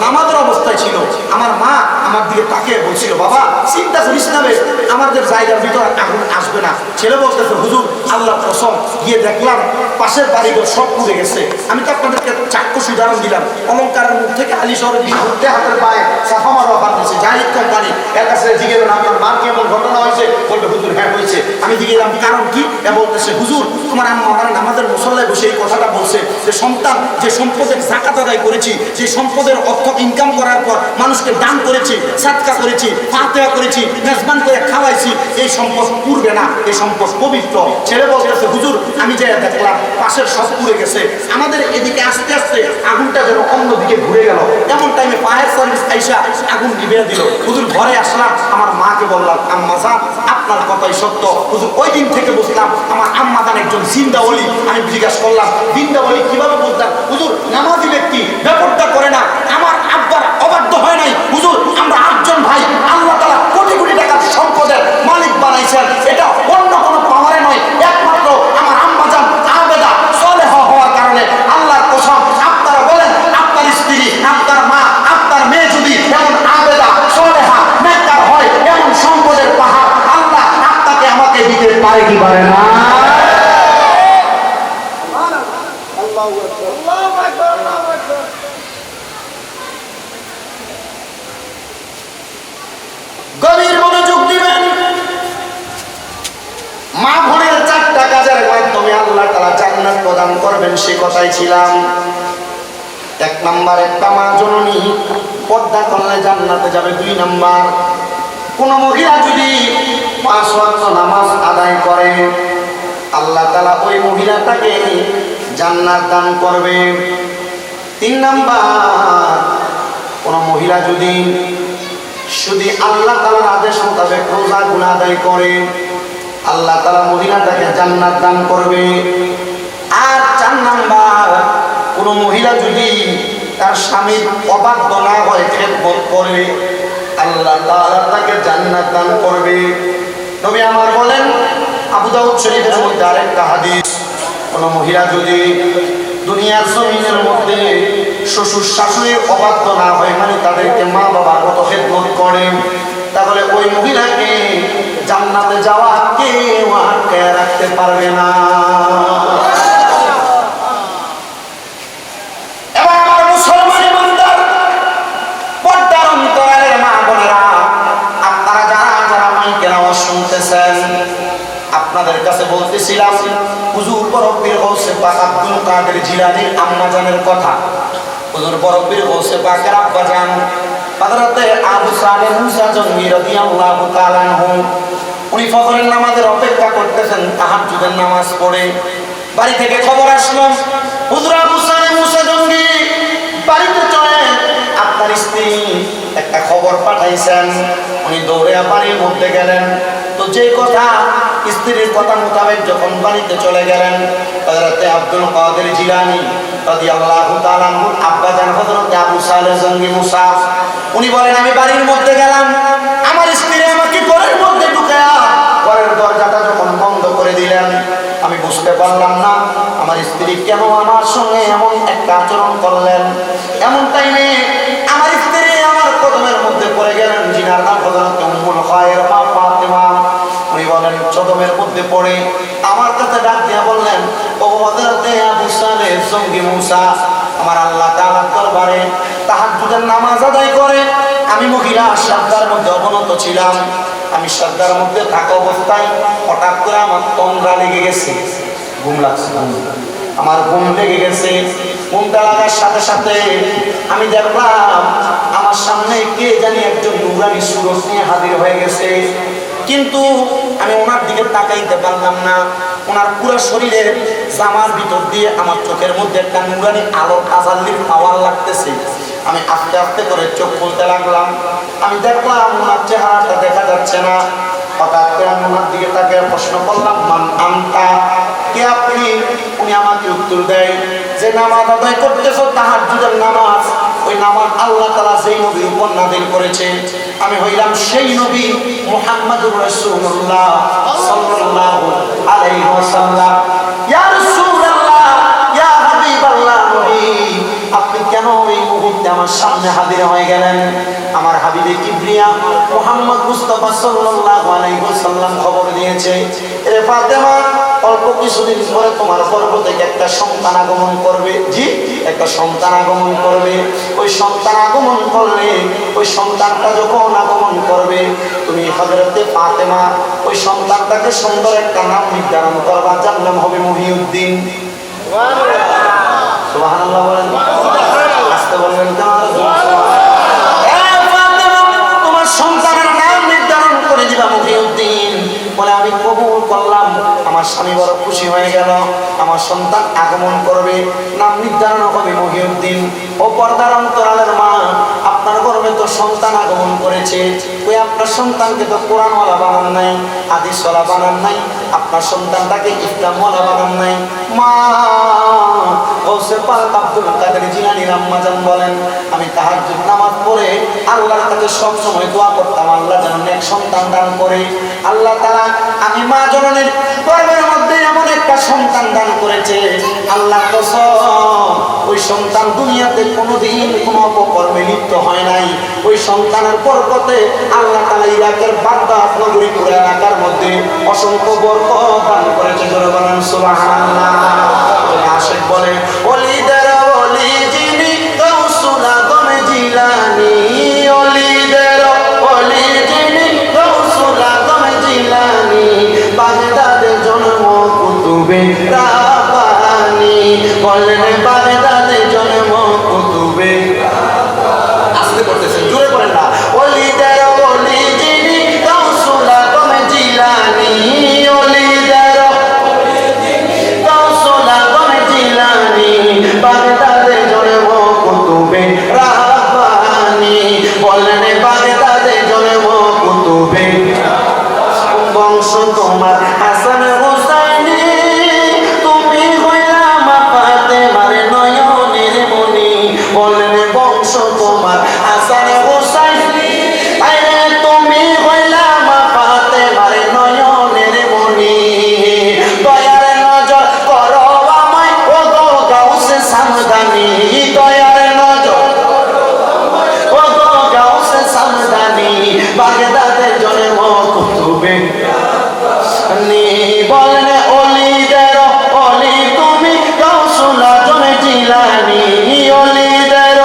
নামাজের অবস্থায় ছিল। আমার মা আমার দিকে তাকিয়ে বলছিল বাবা চিন্তা করিস না রে, আমাদের জায়গার ভিতর আগুন আসবে না। ছেলে বলতেছে হুজুর আল্লাহর কসম, গিয়ে দেখলাম পাশের বাড়িঘর সব পুড়ে গেছে। আমি তো আপনাদেরকে চাক্ষুষ উদাহরণ দিলাম। অলঙ্কারের মুখ থেকে আলী শহরের ঘুরতে হাতের পায়ে সাফা মারোয়া বানিয়েছে জাহিদ কোম্পানি। এর কাছে জিজ্ঞেস আপনার মার কি এমন ঘটনা হয়েছে? বলবে হুজুর হ্যাঁ হয়েছে। আমি জিজ্ঞেস কারণ কি? বলতেছে হুজুর তোমার আম্মা আমার নামাজের মুসল্লায় বসে এই কথাটা বলছে যে সন্তান যে সম্পদের যাকাত আদায় করেছি, যে সম্পদের অর্থ ইনকাম করার পর মানুষকে দান করেছি, সাদকা করেছি, ফাতিহা করেছি, মেজবান করে খাওয়াইছি, এই সম্পদ পুড়বে না, এই সম্পদ পবিত্র। ছেলে বলতেছে হুজুর আমি যে দেখলাম পাশের সব পুড়ে গেছে, আমাদের এদিকে আস্তে আস্তে আগুনটা যেন অন্যদিকে ঘুরে গেল। এমন টাইমে ফায়ার সার্ভিস আইসা আগুন নিভিয়ে দিল। হুজুর ঘরে আসলাম, আমার মাকে বললাম আম্মা জান আপনার কথাই সত্য। হুজুর ওই দিন থেকে বুঝলাম আমার আম্মা জান একজন জিন্দা ওলি। আমি জিজ্ঞাসা করলাম জিন্দা ওলি কিভাবে বুঝলাম? হুজুর নামাজি ব্যক্তি ব্যাপারটা করে না, আমার আব্বার অবাধ্য হয় নাই। হুজুর আমরা 8 জন ভাই, আল্লাহ তাআলা কোটি কোটি টাকার সম্পদের মালিক বানাইছেন, এটা অন্য কোনো পাওয়ারে নয়, একমাত্র আমার আম্মা জান আবেদা সালেহা হওয়ার কারণে। আল্লাহর কসম আপনারা বলেন আপনার স্ত্রী, আপনার মা, আপনার মেয়ে যদি এমন আবেদা সালেহা নেককার হয়, এমন সম্পদের পাহাড় আল্লাহ আপনাকে আমাকে দিতে পারে কি পারে না? গভীর মনোযোগ দিবেন। মা বোনের 4টা কাজের মাধ্যমে আল্লাহ তাআলা জান্নাত প্রদান করবেন সে কথাই ছিলাম। 1 নাম্বার একটা মা জননী পর্দা করলে জান্নাতে যাবে। 2 নাম্বার কোন মহিলা যদি 5 ওয়াক্ত নামাজ আদায় করে আল্লাহ তাআলা ওই মহিলাটাকে জান্নাত দান করবে। 3 নাম্বার কোন মহিলা যদি শুধু আল্লাহ তাআলার আদেশ মোতাবেক রোজা গুনাহ আদায় করে আল্লাহ তাআলা মহিলাটাকে জান্নাত দান করবে। আর 4 নাম্বার কোন মহিলা যদি তার স্বামীর অবাধ্য না হয়, খেদমত করে আল্লাহ তাআলা তাকে জান্নাত দান করবে। নবী আমার বলেন আবু দাউদ শরীফের মধ্যে আরেকটা হাদিস, কোন মহিলা যদি দুনিয়ার জমিনের মধ্যে শ্বশুর শাশুড়ির অবাধ্য না হয়, মানে তাদেরকে মা বাবার মতো খেদমত করে, তাহলে ওই মহিলাকে জান্নাতে যাওয়া কেউ আটকে রাখতে পারবে না। এবার আমার মুসলমান ইমানদার পর্দার অন্তরালের মা বোনেরা, আপনারা যারা যারা মাইকের আওয়াজ শুনতেছেন, আপনাদের কাছে বলতেছিলাম হুজুর বরব্বির গৌসে পাক আব্দুল কাদের জিলানীর আম্মা জানের কথা। হুজুর বরব্বির গৌসে পাকের আব্বা জান হযরতে আবু সালেহ মুসা জঙ্গি রাদিয়াল্লাহু তাআলা আনহু, উনি ফজরের নামাজের অপেক্ষা করতেছেন, তাহাজ্জুদের নামাজ পড়ে বাড়ি থেকে খবর আসলো হুজুর আবু সালেহ মুসা জঙ্গি বাড়িতে চলে, আপনার স্ত্রী একটা খবর পাঠাইছেন। উনি দৌড়ে বাড়ির মধ্যে গেলেন। তো যে কথা স্ত্রীর কথা মোতাবেক যখন বাড়িতে চলে গেলেন, হযরতে আব্দুল কাদের জিলানী রাদিয়াল্লাহু তাআলা আনহু আব্বা জান হযরতে আবু সালেহ জঙ্গি মুসা, উনি বলেন আমি বাড়ির মধ্যে গেলাম, আমার স্ত্রী আমাকে ঘরের মধ্যে ঢুকায়া ঘরের দরজাটা যখন বন্ধ করে দিলেন, আমি বুঝতে পারলাম না আমার স্ত্রী কেন আমার সঙ্গে এমন একটা আচরণ করলেন। এমন টাইমে আমার স্ত্রী আমার কদমের মধ্যে পড়ে গেলেন, যিনার নাম হযরত উম্মুল খায়ের মা ফাতেমা। উনি বলেন কদমের মধ্যে পড়ে আমার কাছে ডাক দিয়া বললেন, ও হযরতে আবু সালেহ জঙ্গি মুসা, আমার আল্লাহ তাআলার দরবারে তাহাজ্জুদের নামাজ আদায় করে আমি মহিলা সাজদার মধ্যে অবনত ছিলাম। আমি সাজদার মধ্যে থাকা অবস্থায় হঠাৎ করে আমার তন্দ্রা লেগে গেছে, ঘুম লাগছে, আমার ঘুম লেগে গেছে। ঘুমটা লাগার সাথে সাথে আমি দেখলাম আমার সামনে কে জানি একজন নুরানি সুরত নিয়ে হাজির হয়ে গেছে, কিন্তু আমি ওনার দিকে তাকাইতে পারলাম না। ওনার পুরো শরীরের জামার ভিতর দিয়ে আমার চোখের মধ্যে একটা নুরানি আলো তাজাল্লির পাওয়ার লাগতেছে। আমি আস্তে আস্তে করে চোখ খুলতে লাগলাম। আমি দেখলাম ওনার চেহারাটা দেখা যাচ্ছে না। হঠাৎ করে আমি ওনার দিকে তাকিয়ে প্রশ্ন করলাম, মান আনতা, কে আপনি? উনি আমাকে উত্তর দেয়, যে নামাজ আদায় করতেছো তাহাজ্জুদের নামাজ, ওই নামাজ আল্লাহ তাআলা যেই নবীর উপর নাযিল করেছেন, আমি হইলাম সেই নবী মুহাম্মদুর রাসূলুল্লাহ সাল্লাল্লাহু আলাইহি ওয়াসাল্লাম। ইয়া রাসূলুল্লাহ, ইয়া হাবিবাল্লাহ, নবী আপনি কেন এই মুহূর্তে আমার সামনে হাজির হয়ে গেলেন? আমার হাবিবে কিবরিয়া মুহাম্মদ মুস্তাফা সাল্লাল্লাহু আলাইহি ওয়াসাল্লাম খবর দিয়েছে, রে ফাতেমা, অল্প কিছুদিন পরে তোমার গর্ভ থেকে একটা সন্তান আগমন করবে। জি, একটা সন্তান আগমন করবে। ওই সন্তান আগমন করলে, ওই সন্তানটা যখন আগমন করবে, তুমি হযরতে ফাতেমা ওই সন্তানটাকে সুন্দর একটা নাম নির্ধারণ করবা, যার নাম হবে মহিউদ্দিন। সুবহানাল্লাহ বলেন, আসতে বলবেন তোমার সন্তানের নাম নির্ধারণ করে দিবা মহিউদ্দিন। বলে আমি কবুল করলাম, আমার স্বামী বড় খুশি হয়ে গেল, আমার সন্তান আগমন করবে, নাম নির্ধারণ হবে মহিউদ্দিন। ও পর্দার অন্তরালের মা, আপনার গর্ভে তো সন্তান আগমন করেছে, ওই আপনার সন্তানকে তো কোরআনওয়ালা বানান নাই, হাদিসওয়ালা বানান নাই, আপনার সন্তানটাকে ইসলামওয়ালা বানান নাই। মা গৌসে পাক আব্দুল কাদের জিলানীর আম্মা জান বলেন, আমি তাহাজ্জুদ নামাজ পড়ে আল্লাহর কাছে সব সময় দোয়া করতাম, আল্লাহ যেন নেক সন্তান দান করে। আল্লাহ তাআলা আমি মা জননীর গর্ভের মধ্যে এমন একটা সন্তান দান করেছে, আল্লাহ কসম ওই সন্তান দুনিয়াতে কোনোদিন কোনো অপকর্মে লিপ্ত হয় নাই। ওই সন্তানের বরকতে আল্লাহ তাআলা ইরাকের বাগদাদ নগরী পুরো এলাকার মধ্যে অসংখ্য বরকত দান করেছে। জোরে বলেন সুবহানাল্লাহ। আশিক বলে, ওলিদের ওলি যিনি গাউসুল আজম জিলানী, ওলিদের ওলি যিনি গাউসুল আজম জিলানী, বাগদাদে জন্ম কুতুবে রাব্বানী, বলেন বাগদাদে জন্ম কুতুবে। আসতে করতেছেন, জোরে বলেন না। ওলিদের ওলি যিনি গাউসুল আজম জিলানী, ওলিদের গাউসুল আজম জিলানী, বাগদাদে জন্ম কুতুবে রাব্বানী, বলেন বাগদাদে জন্ম কুতুবে। বংশ তোমার হাসান হুসাইনি, তুমি হইলাম ফাতেমার নয়নের মণি, বলেন বংশ তোমার হাসান হুসাইনি, আরে তুমি হইলাম ফাতেমার নয়নের মণি। দয়ার নজর করো আমায় ও গো গাউসে সামদানি, দয়ার নজর ও গো গাউসে সামদানি, বাগদাদে জন্ম কুতুবে। বলেন ওলিদের ওলি তুমি গাউসুল আজম জিলানী, ওলিদের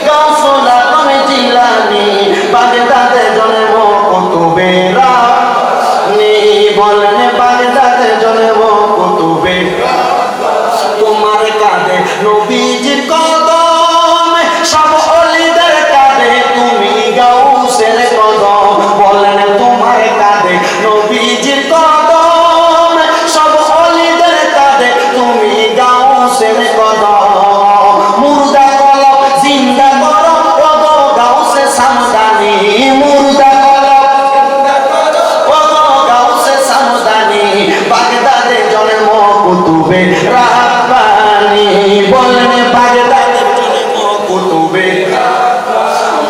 গাউসুল আজম জিলানী, বাগদাদে জন্ম কুতুবে রাব্বানী, বলেন বাগদাদে জন্ম কুতুবে। তোমার কাঁধে নবীজির কদম, সব ওলিদের কাঁধে তুমি গাউসের কদম, বলেন তোমার কাঁধে নবীজির কদম, সব ওলিদের কাঁধে তুমি গাউসের কদম। মুর্দা কলব জিন্দা করো ও গো গাউসে সামদানি, মুর্দা কলব ও গো গাউসে সামদানি, বাগদাদে জন্ম কুতুবে রাব্বানী, বলেন বাগদাদে জন্ম কুতুবে।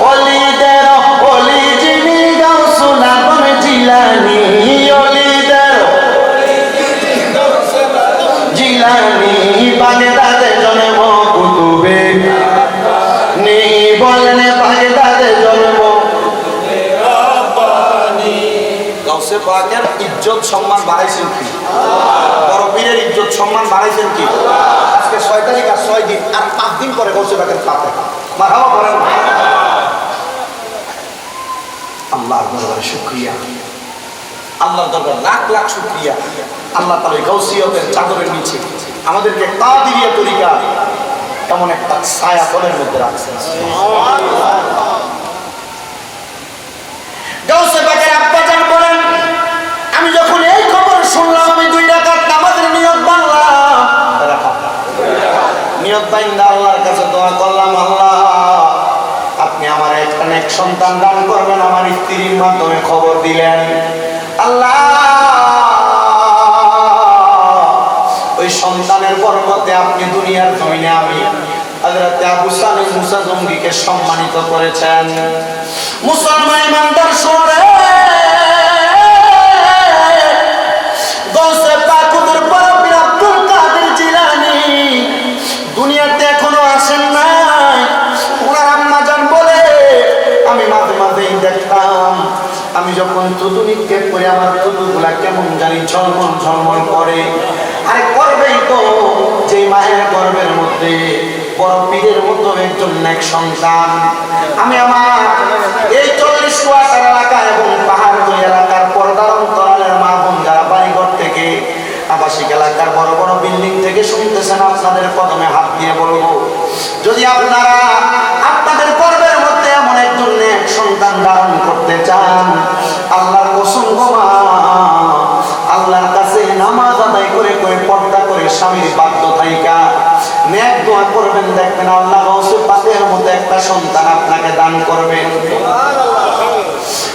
ওলিদের ওলি যিনি গাউসুল আজম জিলানী, ওলিদের জিলানী, বাগদাদে জন্ম কুতুবে। বলেন বাগদাদে জন্ম রাব্বানী। গাউসে পাকের ইজ্জত সম্মান বাড়াইছেন কি? বড় পীরের ইজ্জত সম্মান বাড়াইছেন কি? আজকে 6 তারিখ আর 6 দিন আর 5 দিন পরে গাউসে পাকের পাতে মারহাবা বলেন। আল্লাহর দরবারে শুকরিয়া, আল্লাহর দরবারে লাখ লাখ শুকরিয়া। আল্লাহ তাআলা গাউসিয়তের চাদরের নিচে আমাদেরকে কাদিরিয়া তরিকা এমন একটা ছায়া তলের মধ্যে রাখছেন। গাউসে পাকের আব্বা জান বলেন, আমি যখন এই খবর শুনলাম, আমি 2 রাকাত নামাজের নিয়ত বাঁধলাম, নিয়ত বাইন্দা আল্লাহর কাছে দোয়া করলাম, আল্লাহ আপনি আমার একটা নেক সন্তান দান করবেন। আমার স্ত্রীর মাধ্যমে খবর দিলেন, আল্লাহ ওই সন্তানের বরকতে হযরত আবু সালেহ মুসা জঙ্গিকে সম্মানিত করেছেন। মুসলমান ইমানদার শুনে গৌসে পাক হুজুর পীর আব্দুল কাদের জিলানী দুনিয়াতে এখনো আসেন নাই। ওনার আম্মা জান বলে আমি মাঝে মাঝেই দেখতাম, আমি যখন থুতু নিক্ষেপ করি আমার থুতুগুলা কেমন জানি ঝলমল ঝলমল করে। আরে করবেই তো, যে মায়ের গর্ভের মধ্যে বড় পীরের মতো একজন নেক সন্তান। আমি আমার এই 40 কোয়ার্টার এলাকা এবং পাহাড়ি এলাকার পর্দার অন্তরালের মা বোন যারা বাড়িঘর থেকে আবাসিক এলাকার বড় বড় বিল্ডিং থেকে শুনতেছেন, আপনাদের কদমে হাত দিয়ে বলবো, যদি আপনারা আপনাদের গর্ভের মধ্যে এমন একজন নেক সন্তান ধারণ করতে চান, আল্লাহর কসম গো মা, আল্লাহর কাছে নামাজ আদায় করে করে পর্দা করে স্বামীর বাধ্য থাইকা নেক দোয়া করবেন, দেখবেন আল্লাহ গাউসে পাকের মতো একটা সন্তান আপনাকে দান করবেন।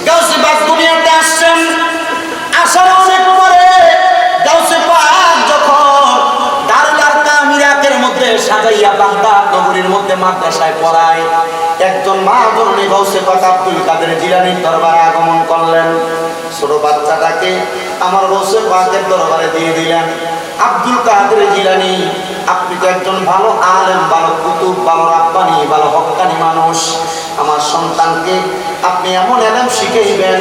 গাউসে পাক দুনিয়াতে আসছেন, আসার অনেক পরে গাউসে পাক যখন দারুল আরকাম ইরাকের মধ্যে সাজাইয়া বাগদাদ নগরীর মধ্যে মাদ্রাসায় পড়ায়, একজন মা জননী গাউসে পাক আব্দুল কাদের জিলানীর দরবারে আগমন করলেন। ছোট বাচ্চাটাকে আমার গাউসে পাকের দরবারে দিয়ে দিলেন। আব্দুল কাদের জিলানী, আপনি তো একজন ভালো আলেম, ভালো কুতুব, ভালো রাব্বানি, ভালো হক্কানি মানুষ। আমার সন্তানকে আপনি এমন এলেম শিখাইবেন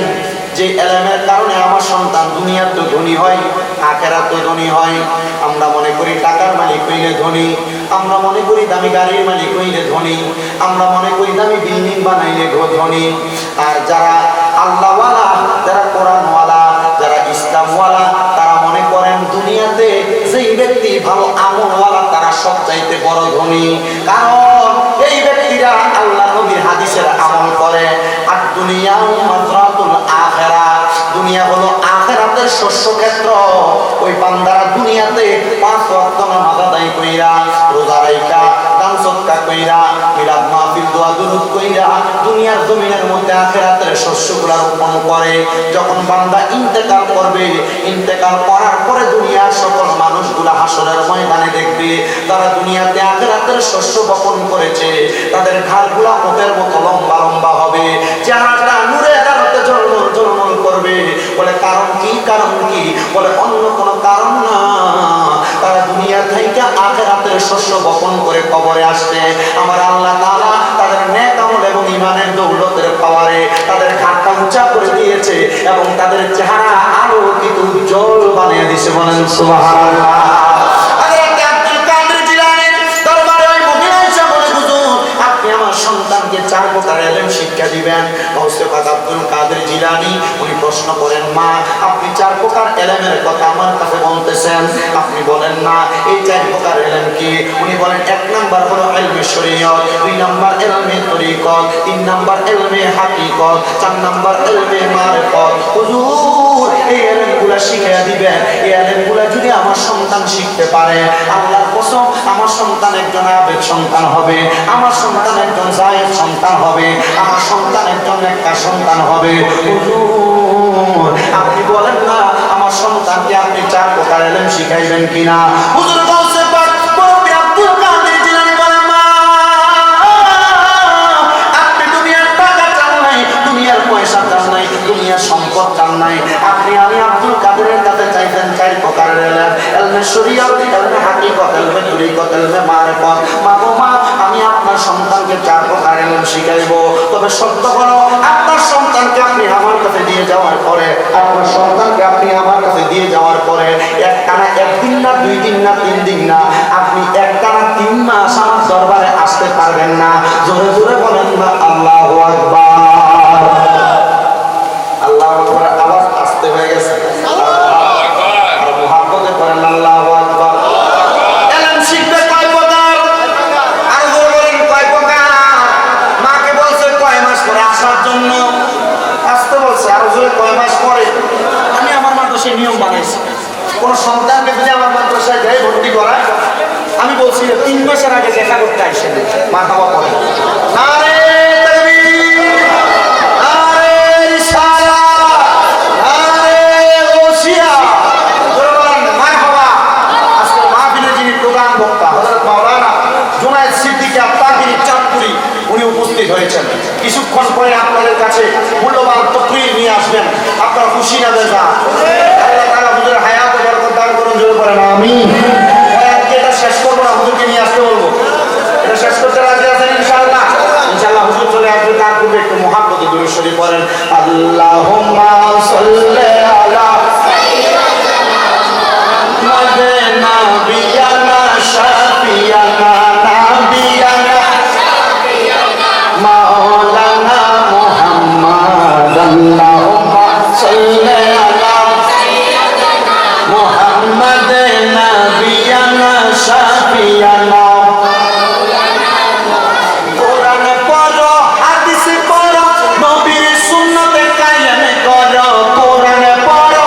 যে এলেমের কারণে আমার সন্তান দুনিয়ার তো ধনী হয়, আখেরাত তো ধনী হয়। আমরা মনে করি টাকার মালিক হইলে ধনী, আমরা মনে করি দামি গাড়ির মালিক হইলে ধনী, আমরা মনে করি দামি বিল্ডিং বানাইলে ধনী। আর যারা আল্লাহওয়ালা, যারা কোরআনওয়ালা, যারা ইসলামওয়ালা, তারা মনে করেন দুনিয়াতে যেই ব্যক্তি ভালো আমলওয়ালা তারা সবচাইতে বড় ধনী। কারণ এই ব্যক্তিরা আল্লাহ নবীর হাদিসের আমল করে। আর দুনিয়া মাযরাতুল আখিরা, দুনিয়া হলো আখিরাতের শস্য ক্ষেত্র। ওই বান্দারা দুনিয়াতে 5 ওয়াক্ত নামাজ আদায় কইরা, রোজা রাইখা, দান সদকা কইরা, মিলাদ মাহফিল, দোয়া দুরূদ কইরা দুনিয়ার জমিনের মধ্যে আখিরাতের শস্যগুলো রোপণ করে। যখন বান্দা ইন্তেকাল করবে, ইন্তেকাল করার পরে দুনিয়ার সকল মানুষগুলা হাসরের ময়দানে দেখবে তারা দুনিয়াতে আখিরাতের শস্য বপন করেছে। তাদের ঘাড়গুলা ওটের মতো লম্বা লম্বা হবে, চেহারাটা নূরের আলোতে ঝলমল ঝলমল করবে। বলে কারণ কি? কারণ কি? বলে অন্য কোনো কারণ না, তারা দুনিয়া থেকে আখিরাতের শস্য বপন করে কবরে আসছে। আমার আল্লাহ তাআলা তাদের নেক আমল এবং ঈমানের দৌলতের পাওয়ারে তাদের ঘাটটা উঁচা করে দিয়েছে এবং তাদের চেহারা আলোকিত উজ্জ্বল বানিয়ে দিয়েছে। বলেন সুবহানাল্লাহ। সন্তানকে 4 প্রকার ইলম শিক্ষা দিবেন। গাউসে পাক আব্দুল কাদের জিলানী উনি প্রশ্ন করেন, মা আপনি 4 প্রকার ইলমের কথা আমার কাছে বলতেছেন, আপনি বলেন না এই 4 প্রকার ইলম কি? উনি বলেন 1 নাম্বার হলো ইলমে শরীয়ত, 2 নাম্বার ইলমে তরিকত, 3 নাম্বার ইলমে হাকিকত, 4 নাম্বার ইলমে মারিফত। হুজুর এই ইলমগুলো শিখিয়ে দিবেন। এই ইলমগুলো যদি আমার সন্তান শিখতে পারে, আল্লাহর কসম আমার সন্তান একজন আবেদ সন্তান হবে, আমার সন্তান একজন জায়েদ সন্তান হবে, আমার সন্তান একজন নেককার সন্তান হবে। হুজুর আপনি বলেন না আমার সন্তানকে আপনি 4 প্রকার ইলম শিখাইবেন কিনা? হুজুর গাউসে পাক পীর আব্দুল কাদের জিলানী বলেন, মা আপনি দুনিয়ার টাকা চান নাই, দুনিয়ার পয়সা চান নাই, দুনিয়ার সম্পদ চান নাই, আপনি আমি আব্দুল কাদেরের কাছে চাইতেন 4 প্রকারের ইলম, ইলমে শরীয়ত, ইলমে হাকিকত, ইলমে তরিকত, ইলমে মারিফত। মা গো মা আমি আপনার সন্তানকে 4 প্রকার ইলম শিখাইবো, তবে সত্য হলো আপনার সন্তানকে আপনি আমার কাছে দিয়ে যাওয়ার পরে, আপনার সন্তানকে আপনি আমার কাছে দিয়ে যাওয়ার পরে একটানা 1 দিন না 2 দিন না 3 দিন না, আপনি একটানা 3 মাস আমার দরবারে আসতে পারবেন না। জোরে জোরে বলেন না আল্লাহু আকবার। আল্লাহু আকবার আওয়াজ আসতে হয়ে গেছে, আর মুহাব্বতে করেন আল্লাহু আকবার। ইলম শিখবে কয় প্রকার? আর জোরে বলেন কয় প্রকার? মাকে বলছে কয় মাস পরে আসার জন্য, আসতে বলছে। আর জোরে কয় মাস পরে? আমি আমার মাদ্রাসায় নিয়ম বানাইছি, কোন সন্তানকে যদি আমার মাদ্রাসায় দেয় ভর্তি করায়, আমি বলছি 3 মাসের আগে দেখা করতে আসেন, মারহাবা পড়ে। নারে তাকবীর, নারে রিসালাত, নারে ওসিয়া, জোরে বলেন মারহাবা। আজকে মাহফিলে যিনি প্রধান বক্তা হযরত মাওলানা জুনায়েদ সিদ্দিকী উপস্থিত হয়েছেন। কিছুক্ষণ পরে আপনাদের কাছে মূল্যবান তকরীর নিয়ে আসবেন। আপনারা খুশি না বেজা? আল্লাহ তাআলা হুজুরের হায়াতে বরকত দান করুন, জোরে বলেন আমিন। আজকে এটা শেষ করবো না, হুজুরকে নিয়ে আসতে বলবো। এটা শেষ করতে রাজি আছেন ইনশাআল্লাহ? ইনশাআল্লাহ হুজুর চলে আসবে, তার পূর্বে একটু মুহাব্বতে দুরূদ শরীফ পড়েন। আল্লাহুম্মা সাল্লি আলা সাইয়্যিদিনা নাবিয়ানা শাফিয়ানা নাবিয়ানা মাওলানা মুহাম্মদ। আল্লাহুম্মা সাল্লি আলা মুহাম্মদ নাবিয়ানা শাফিয়ানা। কোরআন পড়ো, হাদিস পড়ো, নবীর সুন্নতে কায়েম করো। কোরআন পড়ো,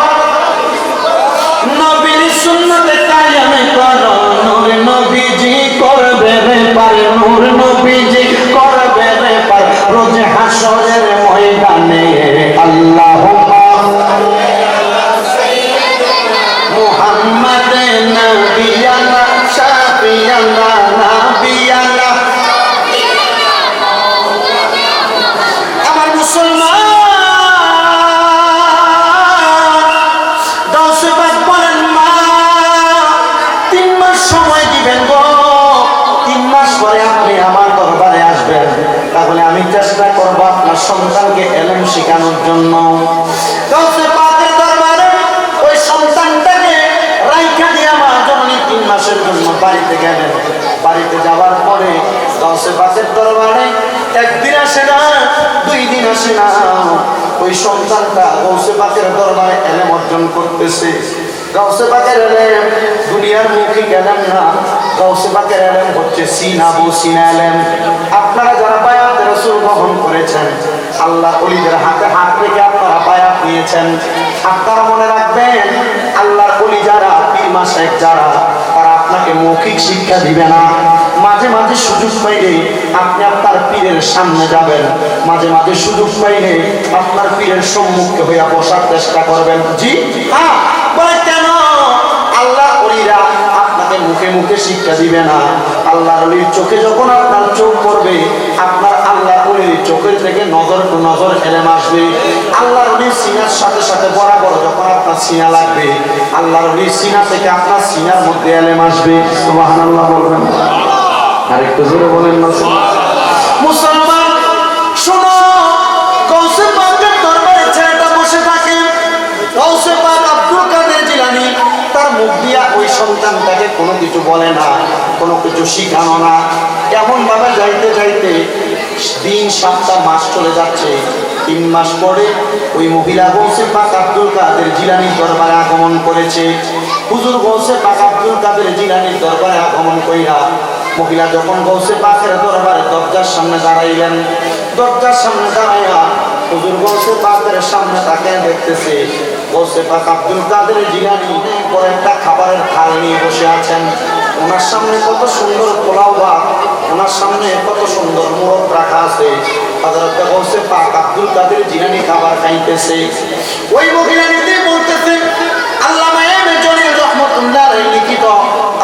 নবীর সুন্নতে কায়েম করো। নূর নবীজি করবে রে পার, নূর নবীজি করবে রে পার রোজ হাশরের ময়দানে। আল্লাহুম্মা মুহাম্মদ নবিয়ানা শাফিয়ানা নাবিয়ানা। আমার মুসলমান দশে বাদ বলেন মা, 3 মাস সময় দিবেন গো। 3 মাস পরে আপনি আমার দরবারে আসবেন, তাহলে আমি চেষ্টা করবো আপনার সন্তানকে এলেম শেখানোর জন্য। দশে পাকের দরবারে ওই সন্তানটাকে রাইখা দিয়ে আমার জননী 3 মাসের জন্য বাড়িতে গেলেন। বাড়িতে যাওয়ার পরে দশে পাকের দরবারে একদিন আসে না, 2 দিন আসে না, ওই সন্তানটা গৌসে পাকের দরবারে এলেম অর্জন করতেছে। গৌসে পাকের এলেম দুনিয়ার মুখে গেলেন না, গৌসে পাকের এলেম হচ্ছে সিনা বসিনা এলেম। আপনারা যারা বায়াত রাসূল গ্রহণ করেছেন, আল্লাহ ওলিদের হাতে হাত রেখে আপনারা বায়াত নিয়েছেন, আপনারা মনে রাখবেন আল্লাহর ওলি যারা, পীর মাশায়েখ যারা, তারা আপনাকে মৌখিক শিক্ষা দিবে না। মাঝে মাঝে সুযোগ পাইলে আপনি আপনার পীরের সামনে যাবেন, মাঝে মাঝে সুযোগ পাইলে আপনার পীরের সম্মুখে হইয়া বসার চেষ্টা করবেন। জি হ্যাঁ, বলে কেন? আল্লাহ ওলিরা আপনাকে মুখে মুখে শিক্ষা দিবে না। আল্লাহর ওলির চোখে যখন আপনার চোখ পড়বে, আপনার আল্লাহ ওলির চোখের থেকে নজর টু নজর এলেম আসবে। আল্লাহর ওলির সিনার সাথে সাথে বরাবর যখন আপনার সিনা লাগবে, আল্লাহর ওলির সিনা থেকে আপনার সিনার মধ্যে এলেম আসবে। সুবহানাল্লাহ বলবেন, আরেকটু জোরে বলেন না। মুসলমান শোনো, গৌসে পাকের দরবারে ছেলেটা বসে থাকে। গৌসে পাক আব্দুল কাদের জিলানী তার মুখ দিয়া ওই সন্তানটাকে কোনো কিছু বলে না, কোনো কিছু শিখানো না। এমন ভাবে যাইতে যাইতে দিন 7টা মাস চলে যাচ্ছে। 3 মাস পরে ওই মহিলা গৌসে পাক আব্দুল কাদের জিলানীর দরবারে আগমন করেছে। হুজুর গৌসে পাক আব্দুল কাদের জিলানীর দরবারে আগমন কইরা মহিলা যখন গৌসে পাকের দরবারে দরজার সামনে দাঁড়াইলেন, দরজার সামনে দাঁড়াইয়া হুজুর গৌসে পাকের সামনে তাকে দেখতেছে। গৌসে পাক আব্দুল কাদের জিলানী বড় একটা খাবারের থাল নিয়ে বসে আছেন। ওনার সামনে কত সুন্দর পোলাও ভাত, ওনার সামনে কত সুন্দর মোরগ রাখা আছে। হযরত গৌসে পাক আব্দুল কাদের জিলানী খাবার খাইতেছে। ওই মহিলা নিতে বলতেছে, আল্লামা ইবনে জলিল রাহমাতুল্লাহ আলাইহি লিখিত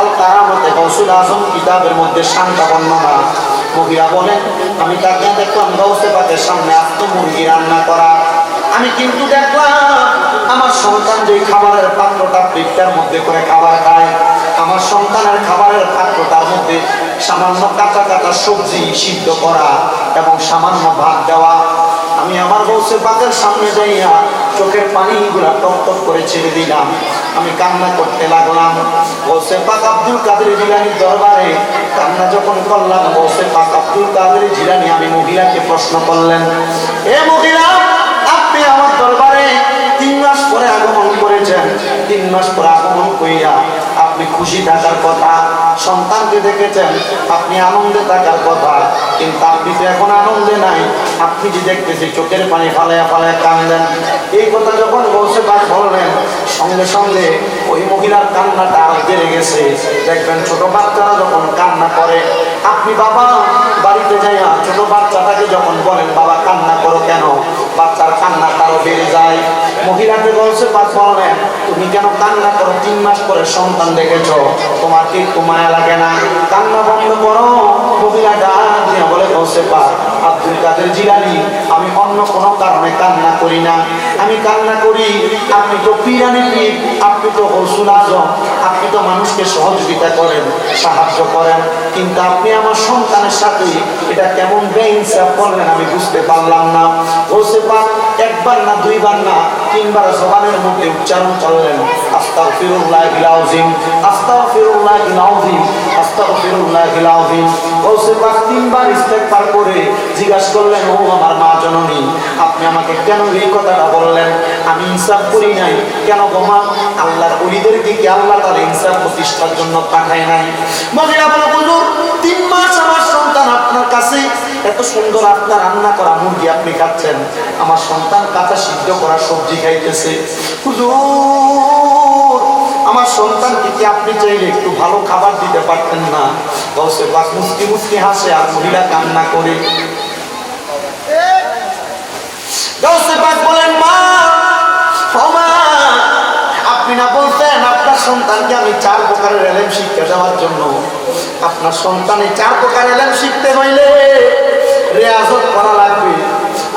আল কারামাতে গৌসুল আজম কিতাবের মধ্যে শান্তা বর্ণনা। মহিলা বলেন, আমি তাকে দেখলাম গৌসে পাকের সামনে আস্ত মুরগি রান্না করা। আমি কিন্তু দেখলাম আমার সন্তান যে খাবারের পাত্রটা প্লেটটার মধ্যে করে খাবার খায়, আমার সন্তানের খাবারের পাত্রটার মধ্যে সামান্য কাঁচা কাঁচা সবজি সিদ্ধ করা এবং সামান্য ভাত দেওয়া। আমি আমার গৌসে পাকের সামনে যাইয়া চোখের পানিগুলা টপ টপ করে ছেড়ে দিলাম। আমি কান্না করতে লাগলাম। গৌসে পাক আব্দুল কাদের জিলানীর দরবারে কান্না যখন করলাম, গৌসে পাক আব্দুল কাদের জিলানী আমি মহিলাকে প্রশ্ন করলেন, এ মহিলা, আপনি আমার দরবারে 3 মাস পরে আগমন করেছেন। 3 মাস পরে আগমন কইরা আপনি খুশি থাকার কথা, সন্তানকে দেখেছেন, আপনি আনন্দে থাকার কথা, কিন্তু আপনি তো এখন আনন্দে নাই। আপনি যে দেখতেছি চোখের পানি ফালাইয়া ফালাইয়া কান্দেন। এই কথা যখন গৌসে পাক বললেন, সঙ্গে সঙ্গে ওই মহিলার কান্নাটা আরো বেড়ে গেছে। দেখবেন ছোট বাচ্চারা যখন কান্না করে, আপনি বাবা বাড়িতে যাইয়া ছোট বাচ্চাটাকে যখন বলেন, বাবা কান্না করো কেন, বাচ্চার কান্নাটা আরো বেড়ে যায়। মহিলাকে গৌসে পাক বললেন, তুমি কেন কান্না করো? 3 মাস পরে সন্তান দেখেছ, তোমার কি একটু মায়া লাগে না? কান্না বন্ধ করো। মহিলা ডাক দিয়ে বলে, গৌসে পাক আব্দুল কাদের জিলানী, আমি অন্য কোনো কারণে কান্না করি না। আমি কান্না করি, আপনি তো পীরানি পীর, আপনি তো গৌসুল আজম, আপনি তো মানুষকে সহযোগিতা করেন, সাহায্য করেন, কিন্তু আপনি আমার সন্তানের সাথে এটা কেমন বেইনসাফ করলেন আমি বুঝতে পারলাম না। গৌসে পাক একবার না দুইবার না তিনবার জবানের মধ্যে উচ্চারণ করলেন, আস্তাগফিরুল্লাহিল আযীম, আস্তাগফিরুল্লাহিল আযীম, আস্তাগফিরুল্লাহিল আযীম। গৌসে পাক তিনবার ইস্তেগফার করে জিজ্ঞাসা করলেন, ও আমার মা জননী, আপনি আমাকে কেন এই কথাটা বললেন? আমি ইনসাফ করি নাই কেন গো মা? আল্লাহর ওলিদেরকে কি আল্লাহ তাআলা ইনসাফ প্রতিষ্ঠার জন্য পাঠায় নাই? মহিলা বলে, হুজুর 3 মাস আমার সন্তান আপনার কাছে এত সুন্দর আপনার রান্না করা মুরগি আপনি খাচ্ছেন, আমার সন্তান কাঁচা সিদ্ধ করা সবজি খাইতেছে। হুজুর আমার সন্তানকে কি আপনি চাইলে একটু ভালো খাবার দিতে পারতেন না? গৌসে পাক মুস্কি মুস্কি হাসে আর মহিলা কান্না করে। গৌসে পাক বলেন, মা ও মা, আপনি না বলতেন আপনার সন্তানকে আমি 4 প্রকারের ইলম শিক্ষা দেওয়ার জন্য? আপনার সন্তানে 4 প্রকার ইলম শিখতে হইলে রিয়াজত করা লাগবে।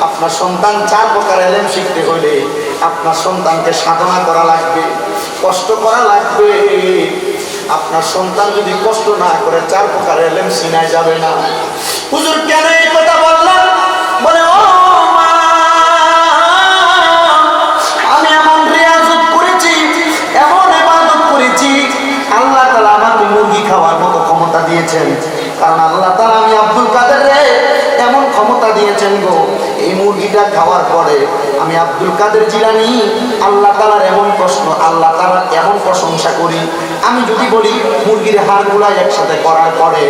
আপনার সন্তান 4 প্রকার ইলম শিখতে হইলে আপনার সন্তানকে সাধনা করা লাগবে, কষ্ট করা লাগবে। আপনার সন্তান যদি কষ্ট না করে 4 প্রকার ইলম শিখাই যাবে না। হুজুর কেন এই কথা বললেন? বলে, ও মা, আমি এমন রিয়াজত করেছি, এমন ইবাদত করেছি, আল্লাহ তাআলা আমাকে মুরগি খাওয়ার মতো ক্ষমতা দিয়েছেন। কারণ আল্লাহ তাআলা আমি আব্দুল কাদের রে এমন ক্ষমতা দিয়েছেন গো, এই মুরগিটা খাওয়ার পরে আমি আব্দুল কাদের জিলানী আল্লাহ তাআলার এমন প্রশ্ন, আল্লাহ তাআলার এমন প্রশংসা করি। আমি যদি বলি মুরগির হাড়গুলা একসাথে করার পরে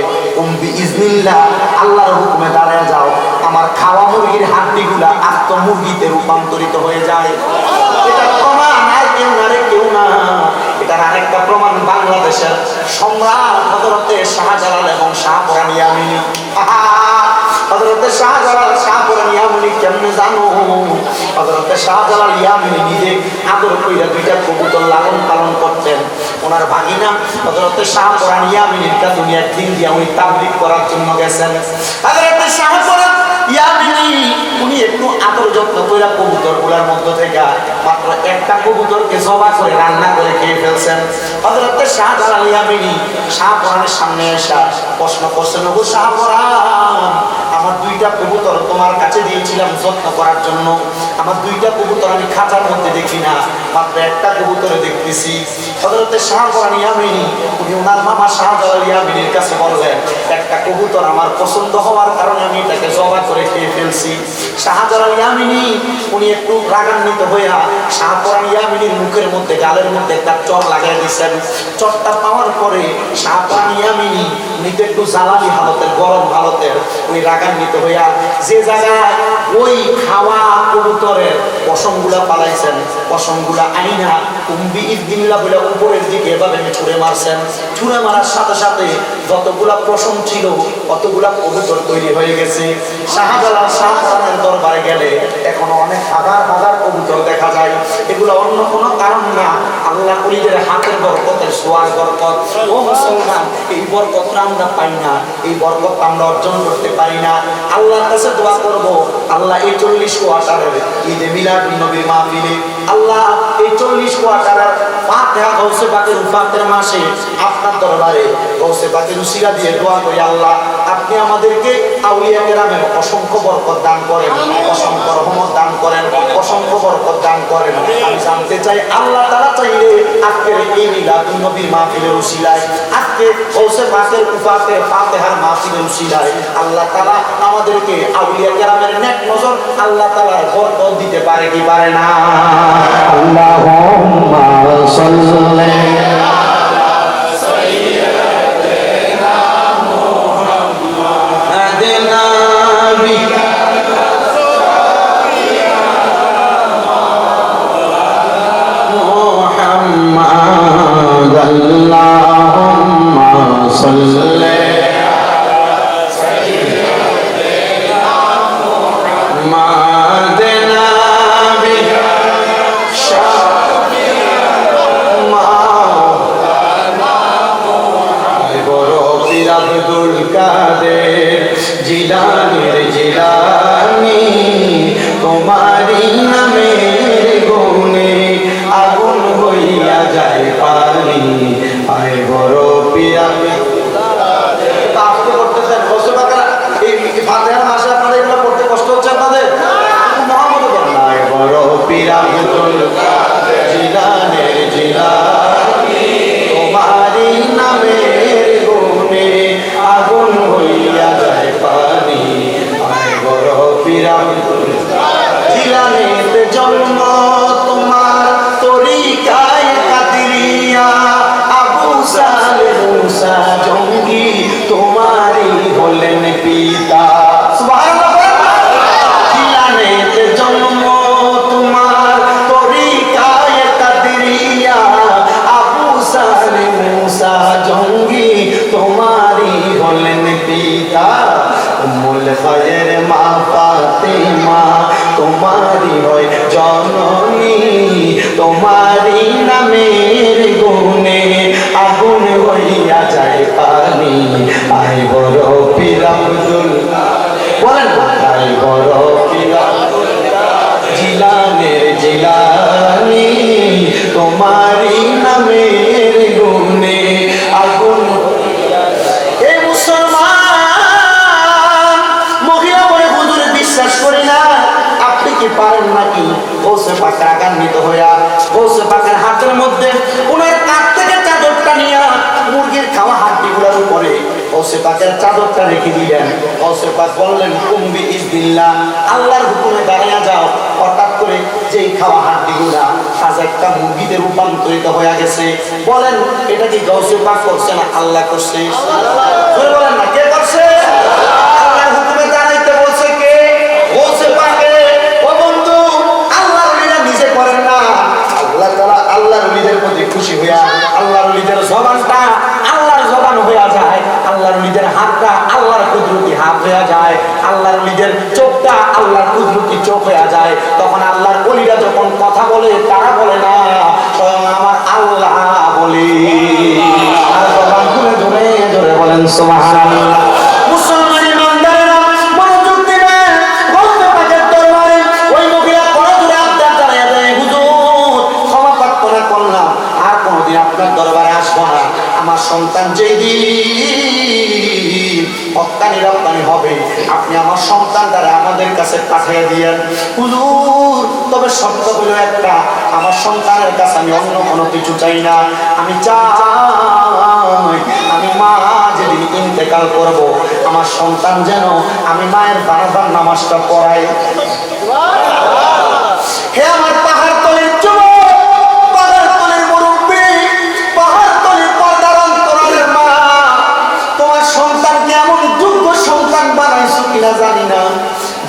বিইজনিল্লাহ আল্লাহর হুকুমে দাঁড়ায় যাও, আমার খাওয়া মুরগির হাড্ডিগুলা আত্ম মুরগিতে রূপান্তরিত হয়ে যায়। এটা প্রমাণ আর কেউ না রে, কেউ না। এটার আরেকটা প্রমাণ বাংলাদেশের সম্রাট হযরতে শাহজালাল এবং শাহপরাণ ইয়ামিনী। হযরতে শাহজালাল শাহপরাণ ইয়ামিনী কেমনে জানো? হযরতে শাহজালাল ইয়ামিনী নিজে আদর কইরা 2টা কবুতর লালন পালন করতেন। ওনার ভাগিনা হযরতে শাহপরাণ ইয়ামিনীর কা দুনিয়ার দিন দিয়া উনি তাবলীগ করার জন্য গেছেন। হযরতে শাহপরাণ ইয়ামিনী উনি একটু আদর যত্ন কইরা কবুতরগুলোর মধ্যে থেকে মাত্র একটা কবুতরকে জবাই করে রান্না করে খেয়ে ফেলছেন। হযরতে শাহজালাল ইয়ামিনী শাহপরাণের সামনে এসে প্রশ্ন করছেন, ও শাহপরাণ, আমার 2টা কবুতর তোমার কাছে দিয়েছিলাম যত্ন করার জন্য, আমার 2টা কবুতর আমি খাঁচার মধ্যে দেখি না, মাত্র একটা কবুতরে দেখতেছি। হযরতে শাহপরাণ ইয়ামিনী উনি ওনার মামা শাহজালাল ইয়ামিনীর কাছে বললেন, একটা কবুতর আমার পছন্দ হওয়ার কারণে আমি এটাকে জবাই করে খেয়ে ফেলছি। শাহজালাল ইয়ামিনী উনি একটু রাগান্বিত হইয়া শাহপরাণ ইয়ামিনীর মুখের মধ্যে গালের মধ্যে একটা চর লাগাই দিয়েছেন। চরটা পাওয়ার পরে শাহপরাণ ইয়ামিনী উনি তো একটু জ্বালালি হালতের, গরম হালতের, উনি রাগান্বিত হইয়া যে জায়গায় ওই খাওয়া কবুতরের পশমগুলা পালাইছেন, পশমগুলা আইনা বিইজনিল্লাহ বলে উপরের দিকে এভাবে ছুঁড়ে মারছেন। ছুঁড়ে মারার সাথে সাথে যতগুলা পশম ছিল অতগুলা কবুতর তৈরি হয়ে গেছে। শাহজালাল শাহপরাণের দরবারে গেলে এখনো অনেক হাজার হাজার কবুতর দেখা যায়। এগুলো অন্য কোনো কারণ না, আল্লাহ ওলিদের হাতের বরকতের সোয়ার বরকত। ও মুসলমান, এই বরকত আমরা পাই না, এই বরকত আমরা অর্জন করতে পারি না। আল্লাহর কাছে দোয়া করব, আল্লাহ এই 40 কোয়ার্টারের ঈদে মিলাদ নবীর মাহফিলে আল্লাহ এই 40 কোয়ার্টারের ফাতিহা গৌসে পাকের উফাতের মাসে আপনার দরবারে গৌসে পাকের উসিলা দিয়ে দোয়া করি, আল্লাহ আপনি আমাদেরকে আউলিয়া কেরামের অসংখ্য বরকত দান করেন, অসংখ্য রহমত দান করেন, অসংখ্য বরকত দান করেন। আমি জানতে চাই আল্লাহ তাআলা চাইলে আজকের এই মিলাদ নবীর মাহফিলের উসিলায়, আজকে গৌসে পাকের উফাতের ফাতিহার মাহফিলের উসিলায় আল্লাহ তাআলা আমাদেরকে আউলিয়া কেরামের নেক নজর আল্লাহ তাআলা বরকত দিতে পারে কি পারে না? আল্লাহুম্মা সাল্লি আব্দুল কাদের জিলানীর জিলা তোমারি নামের গুণে আগুন হইয়া যায় পানি আয় বড় পিয়ামি আপনি করতেছেন বসে বাঁকা এই ফাতিহার মাসে আপনাদের এগুলো পড়তে কষ্ট হচ্ছে আপনাদের মোহাম্মদ আয় বড় পিয়ামি জিলানের জিলানি তোমারি নামের গুণে আগুন হইয়া যায় পানি আয় বড় পিয়ামি জিলানের জন্ম তোমার তরিকায় কাদিরিয়া আবু সালে মুসা জঙ্গি তোমারই হলেন পিতা জিলানের জন্ম তোমার তরিকায় কাদিরিয়া আবু সালে মুসা জঙ্গি তোমারই হলেন পিতা উম্মুল খায়ের মা ফাতেমা তোমারি হয় জননী তোমারি নামের গুণে আগুন হইয়া যায় পানি আই বড় পীর আব্দুল বলেন আই বড় পীর জিলানের জিলানি তোমারি নামের গুণে আগুন এই মুসলমান মহিলা বলে হুজুর বিশ্বাস করি না আপনি কি পারেন নাকি গৌসে পাক রাগান্বিত হইয়া গৌসে পাকের হাতের মধ্যে ওনার কাঠ থেকে চাদরটা নিয়ে মুরগির খাওয়া হাড্ডিগুলোর উপরে গৌসে পাকের চাদরটা রেখে দিলেন গৌসে পাক বললেন কুম্বি ইসবিল্লাহ আল্লাহর হুকুমে দাঁড়িয়ে যাও হঠাৎ করে যেই খাওয়া হাড্ডিগুলা আজ একটা মুরগিতে রূপান্তরিত হয়ে গেছে বলেন এটা কি গৌসে পাক করছে না আল্লাহ করছে বলেন না কে করছে আল্লাহর হুকুমে দাঁড়াইতে বলছে কে গৌসে পাকে ও বন্ধু আল্লাহর ওলিরা নিজে করেন না আল্লাহ তাআলা আল্লাহর ওলিদের প্রতি খুশি হইয়া আল্লাহর ওলিদের জবানটা আল্লাহর জবান হইয়া যায় আল্লাহর ওলিদের হাতটা আল্লাহর কুদরতি হাত হইয়া যায় আল্লাহর ওলিদের চোখটা আল্লাহর কুদরতি চোখ হইয়া যায় তখন আল্লাহর ওলিরা যখন কথা বলে তারা বলে না স্বয়ং আমার আল্লাহ বলে আর জবান খুলে ধরে ধরে বলেন সুবহানাল্লাহ মুসলমান ইমানদারেরা মনোযোগ দিবেন গৌসে পাকের দরবারে ওই মহিলা বড় জোরে আবদার জানায় দেয় হুজুর ক্ষমা প্রার্থনা করলাম আর কোনোদিন আপনার দরবারে আসবো না আমার সন্তান যেই দিন হত্যানি রপ্তানি হবে আপনি আমার সন্তানটারে আমাদের কাছে পাঠিয়ে দিয়েন হুজুর তবে শর্ত হলো একটা আমার সন্তানের কাছে আমি অন্য কোনো কিছু চাই না আমি চাই আমি মা যেদিন ইন্তেকাল করব আমার সন্তান যেন আমি মায়ের বারান্দার নামাজটা পড়াই হে আমার পাহাড় তলের যুবক পাহাড় তলের মুরব্বী পাহাড় তলের পর্দার অন্তরালের মা তোমার সন্তানকে এমন যোগ্য সন্তান বানাইছো কিনা জানি না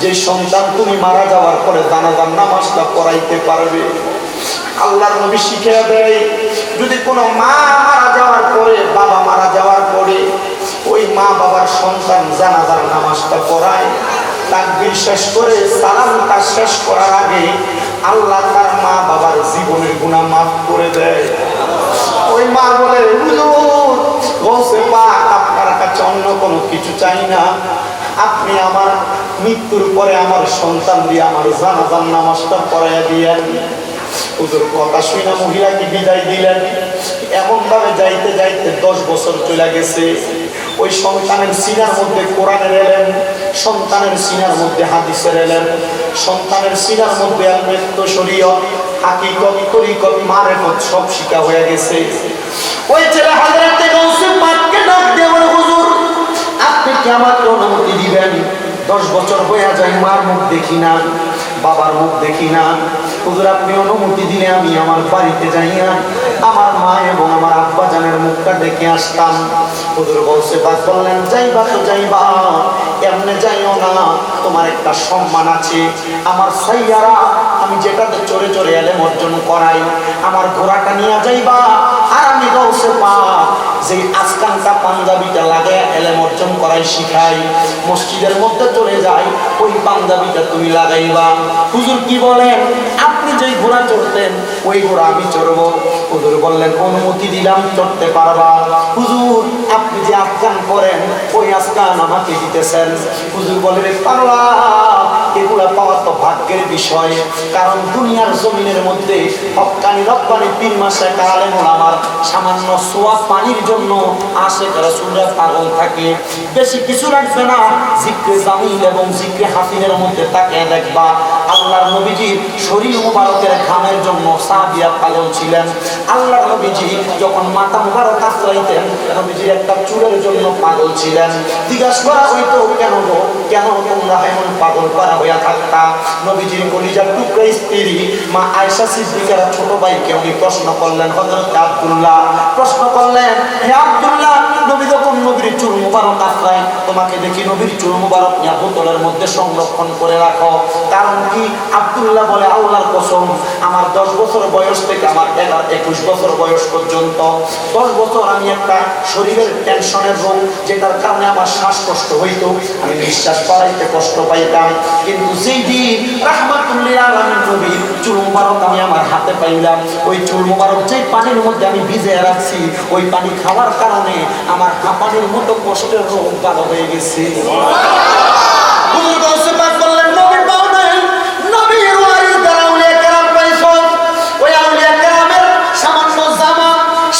যে সন্তান তুমি মারা যাওয়ার পরে জানাজার নামাজটা পড়াইতে পারবে আল্লাহর নবী শিখিয়ে দেয় যদি কোনো মা মারা যাওয়ার পরে বাবা মারা যাওয়ার পরে ওই মা বাবার সন্তান জানাজার নামাজটা পড়ায় তাকবীর শেষ করে সালামটা শেষ করার আগে আল্লাহ তার মা বাবার জীবনের গুনাহ মাফ করে দেয় ওই মা বলে হুজুর গৌসে পাক আপনার কাছে অন্য কোনো কিছু চাই না আপনি আমার মৃত্যুর পরে আমার সন্তান দিয়ে আমার জানাজার নামাজটা পড়াইয়া দিয়েন হুজুর কথা শুনে মহিলাকে বিদায় দিলেন এমন ভাবে যাইতে যাইতে 10 বছর চলে গেছে ওই সন্তানের সিনার মধ্যে কোরআনের এলেন সন্তানের সিনার মধ্যে হাদিসের এলেন সন্তানের সিনার মধ্যে আলমেত শরীয়ত হাকিকত তরিকত মারেফত সব শিখা হয়ে গেছে ওই ছেলে হযরত গৌসে পাককে ডাক দিয়ে বলে হুজুর আপনি কি আমাকে অনুমতি দিবেন 10 বছর হয়ে যায় মার মুখ দেখি না বাবার মুখ দেখি না হুজুর আপনি অনুমতি দিলে আমি আমার বাড়িতে যাইয়া আমার মা এবং আমার আব্বা জানের মুখটা দেখে আসতাম হুজুর গৌসে পাক বললেন যাইবা তো যাইবা এমনি যাইও না তোমার একটা সম্মান আছে আমার সাইয়ারা আমি যেটাতে চড়ে চড়ে এলেম অর্জন করাই আমার ঘোড়াটা নিয়ে যাইবা আর আমি গৌসে পাক যে আজকানটা পাঞ্জাবিটা লাগে এলেম অর্জন করাই শিখাই মসজিদের মধ্যে চলে যাই ওই পাঞ্জাবিটা তুমি লাগাইবা হুজুর কি বলেন আপনি যেই ঘোড়া চড়তেন ওই ঘোড়া আমি চড়বো হুজুর বললেন অনুমতি দিলাম চড়তে পারবা হুজুর আপনি যে আজকান করেন ওই আজকান আমাকে দিতেছেন হুজুর বলে পাগলা এগুলা পাওয়া তো ভাগ্যের বিষয়। কারণ দুনিয়ার জমিনের মধ্যে হক্কানি রব্বানি পীর মাশায়েখ আলেম ওলামার সামান্য সোয়া পানির জন্য আশিক রাসূলরা পাগল থাকে। বেশি কিছু লাগবে না, জিকরে জামিল এবং জিকরে হাসিনের মধ্যে তাকিয়ে দেখবা আল্লাহর নবীজির শরীর মুবারকের ঘামের জন্য সাহাবীরা পাগল ছিলেন। আল্লাহর নবীজি যখন মাথা মুবারক আঁচড়াইতেন, নবীজির একটা চুলের জন্য পাগল ছিলেন। জিজ্ঞাসা করা হইতো, কেন গো, কেন তোমরা এমন পাগল করা হইয়া থাকতা? নবীজির কলিজার টুকরা স্ত্রী মা আয়েশা সিদ্দিকার ছোট ভাইকে উনি প্রশ্ন করলেন, হযরত আব্দুল্লাহ প্রশ্ন করলেন, হে আব্দুল্লাহ, নবী যখন নবীর চুল মুবারক আঁচড়ায়, তোমাকে দেখি নবীর চুল মুবারক নিয়ে বোতলের মধ্যে সংরক্ষণ করে রাখো, কারণ কি? আব্দুল্লাহ বলে, আল্লাহর কসম, আমার 10 বছর বয়স থেকে আমার 21 বছর বয়স পর্যন্ত 10 বছর আমি একটা শরীরের টেনশনের রোগ, যেটার কারণে আমার শ্বাসকষ্ট হইতো, আমি নিঃশ্বাস পাড়াইতে কষ্ট পাইতাম। কিন্তু যেই দিন রাহমাতুল্লিল আলামিন নবীর চুল মুবারক আমি আমার হাতে পাইলাম, ওই চুল মুবারক যেই পানির মধ্যে আমি ভিজে রাখছি, ওই পানি খাওয়ার কারণে আমার হাঁপানির মতো কষ্টের রোগ ভালো হয়ে গেছে। হুজুর গৌসে পাক বললেন, নবী পাও নাই, নবীর ওয়ারিস দ্বারা আউলিয়া কেরাম পাইছো। ওই আউলিয়া কেরামের সামান্য জামা,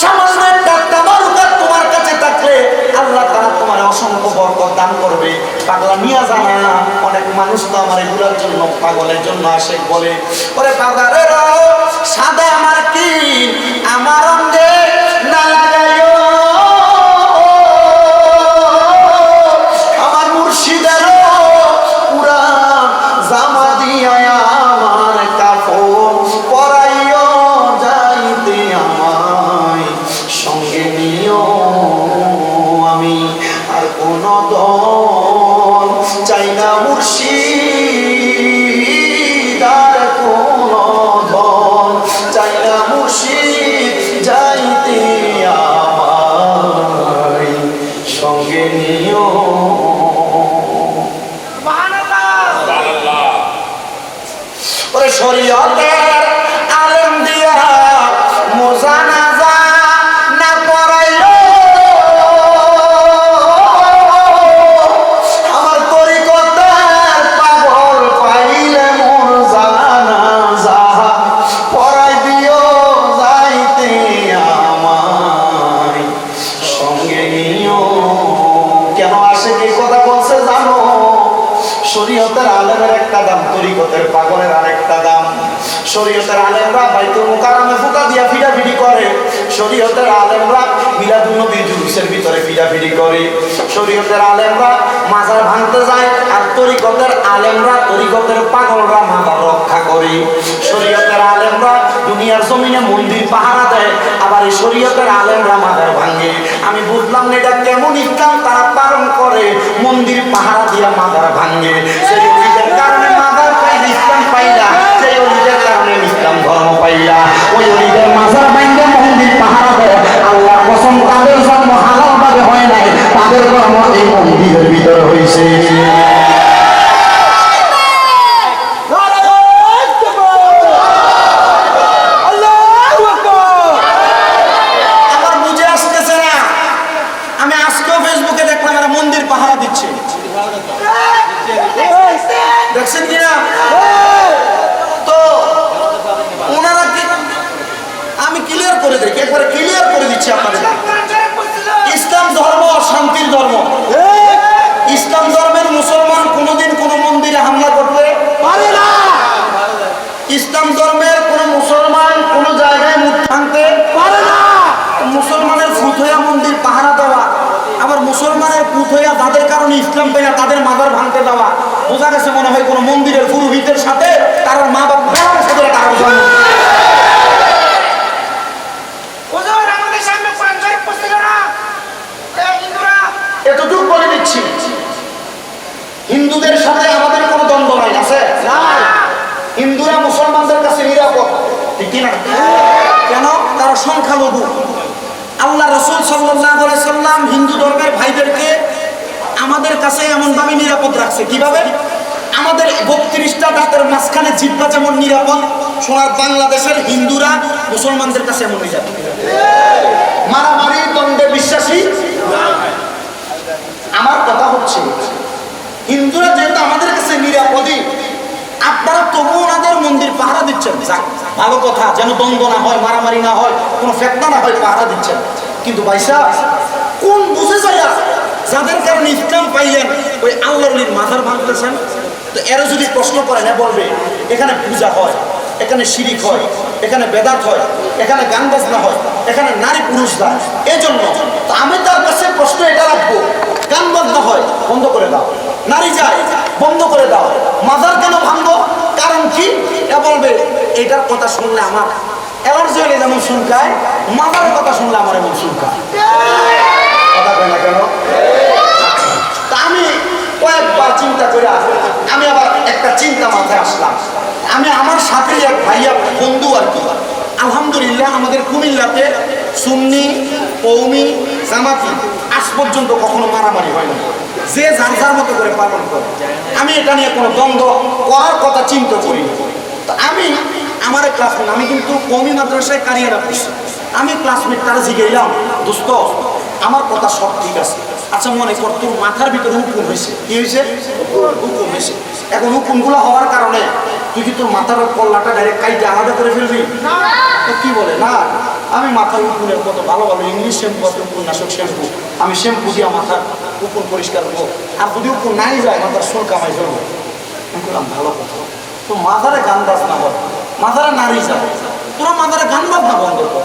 সামান্য একটা তাবারুকাত তোমার কাছে থাকলে আল্লাহ তাআলা তোমার অসংখ্য বরকত দান করবে। পাগলা নিয়া জানা, অনেক মানুষ তো আমার এগুলোর জন্য পাগলের জন্য আশেক বলে, ওরে পাগলেরা সাদা আমার কি আমার অঙ্গে না লাগাইও, আমার মুর্শিদের পুরা জামা দিয়া আমার কাপড় পরাইও, যাইতে আমায় সঙ্গে নিও, আমি আর কোন দল চাই না মুর্শিদ, আর কোন দল চাই না মুর্শিদ, যাইতে আমায় সঙ্গে নিও। ওরে শরীয়তের আলেম দিয়া মোজানাজা না করাইলো, আমার তরিকতের পাগল পাইলে মোর জানাজা পড়াই দিও, যাইতে আমায় সঙ্গে নিও। কেন আসে কি কথা বলছে জানো? শরীয়তের আলেমের একটা দাম, তরিকতের পাগলের আরেকটা দাম। শরীয়তের আলেমরা বাইতুল মুকাররমে ফুকা দিয়া ফিডাফিডি করে, শরীয়তের আলেমরা মিলাদুন নবী জুলুসের ভিতরে ফিডাফিডি করে, শরীয়তের আলেমরা মাজার ভাঙতে যায়, আর তরিকতের আলেমরা, তরিকতের পাগলরা মাজার রক্ষা করে। শরীয়তের আলেমরা দুনিয়ার জমিনে মন্দির পাহারা দেয়, আবার এই শরীয়তের আলেমরা মাজার ভাঙে। আমি বুঝলাম না এটা কেমন ইসলাম তারা পালন করে, মন্দির পাহারা দিয়া মাজার ভাঙে। সেই অলিদের কারণে মাজার পাইলে ইসলাম পাইলা, সেই অলিদের কারণে ইসলাম ধর্ম পাইলা। ওই অলিদের মাজার ভাঙে মন্দির পাহারা দেয়, আল্লাহর কসম তাদের জন্ম হালাল ভাবে হয় নাই, তাদের জন্ম এই মন্দিরের ভিতরে হয়েছে। আমার বুঝে আসতেছে না, আমি আজকেও ফেসবুকে দেখলাম এরা মন্দির পাহারা দিচ্ছে, দেখছেন কিনা? তো ওনারা কি, আমি ক্লিয়ার করে দেখি, একবারে ক্লিয়ার করে দিচ্ছি আপনাদের, ইসলাম ধর্ম শান্তির ধর্ম। ইসলাম ধর্মের মুসলমান কোনোদিন কোনো মন্দিরে হামলা করতে পারে না। ইসলাম ধর্মের কোন মুসলমান কোন জায়গায় মুখ ভাঙতে পারে না। মুসলমানের ফুট হইয়া মন্দির পাহারা দেওয়া, আবার মুসলমানের পুত হইয়া যাদের কারণে ইসলাম পাই না তাদের মাজার ভাঙতে দেওয়া, বোঝা গেছে মনে হয় কোন মন্দিরের পুরোহিতের সাথে তার মা বাবার সাথে তার জন্ম। এতটুকু বলে দিচ্ছি, হিন্দুদের সাথে আমাদের কোনো দ্বন্দ্ব নাই, আছে? হিন্দুরা মুসলমানদের কাছে নিরাপদ, ঠিক না? কেন? তারা সংখ্যালঘু। আল্লাহ রাসূল সাল্লাল্লাহু আলাইহি সাল্লাম হিন্দু ধর্মের ভাইদেরকে আমাদের কাছে এমন ভাবে নিরাপদ রাখছে। কিভাবে? আমাদের 32টা দাঁতের মাঝখানে জিহ্বা যেমন নিরাপদ, সোনার বাংলাদেশের হিন্দুরা মুসলমানদের কাছে এমন নিরাপদ। মারামারি দ্বন্দ্বে বিশ্বাসী। আমার কথা হচ্ছে হিন্দুরা যেহেতু আমাদের কাছে নিরাপদই, আপনারা তবু ওনাদের মন্দির পাহারা দিচ্ছেন, যাক ভালো কথা, যেন দ্বন্দ্ব না হয়, মারামারি না হয়, কোনো ফেতনা না হয়, পাহারা দিচ্ছেন। কিন্তু ভাই সাহেব, কোন বুঝে যায় যাদের কারণে ইসলাম পাইলেন ওই আল্লাহর ওলির মাজার ভাঙতেছেন? তো এরা যদি প্রশ্ন করেন, বলবে এখানে পূজা হয়, এখানে শিরিক হয়, এখানে বেদাত হয়, এখানে গান বাজনা হয়, এখানে নারী পুরুষ যায়। এই জন্য তো আমি তার কাছে প্রশ্ন এটা রাখবো, গান বাজনা হয় বন্ধ করে দাও, নারী যায় বন্ধ করে দাও, মাজার কেন ভাঙবো, কারণ কি? এ বলবে এটার কথা শুনলে আমার অ্যালার্জি হলে যেমন শুনকায়, মাজারের কথা শুনলে আমার এমন শুনকায়। কথা কয় না কেন? তা আমি কয়েকবার চিন্তা করে আমি আবার একটা চিন্তা মাথায় আসলাম। আমি আমার সাথে এক ভাইয়া বন্ধু আর কি, আলহামদুলিল্লাহ আমাদের কুমিল্লাতে সুন্নি, কওমি, জামাতি আজ পর্যন্ত কখনো মারামারি হয় না, যে যার যার মতো করে পালন করে। আমি এটা নিয়ে কোনো দ্বন্দ্ব করার কথা চিন্তা করি। তো আমি আমার ক্লাসমেট, আমি কিন্তু কওমি মাদ্রাসায় কারিয়ারা পড়ছি, আমি ক্লাসমেট তারা জিগাইলাম, দোস্ত আমার কথা সব ঠিক আছে, আচ্ছা মনে কর তোর মাথার ভিতরে হুকুম হয়েছে, কি হয়েছে? হুকুম হয়েছে। এখন হুকুমগুলো হওয়ার কারণে তুই কি তোর মাথার কল্লাটা ডাইরেক্ট কাইটে আলাদা করে ফেলবি? তো কি বলে না, আমি মাথার উকুনের কত ভালো ভালো ইংলিশ শ্যাম্পু আছে, উপন্যাসক শ্যাম্পু, আমি শ্যাম্পু দিয়া মাথার উকুন পরিষ্কার করবো, আর যদি উকুন নাই যায় মাথার চুল কামাই ফেলবো। আমি বললাম ভালো কথা, তো মাথারে গান বাজনা হয়, মাথারে নারী যায়, তোরা মাথারে গান বাজনা বন্ধ কর,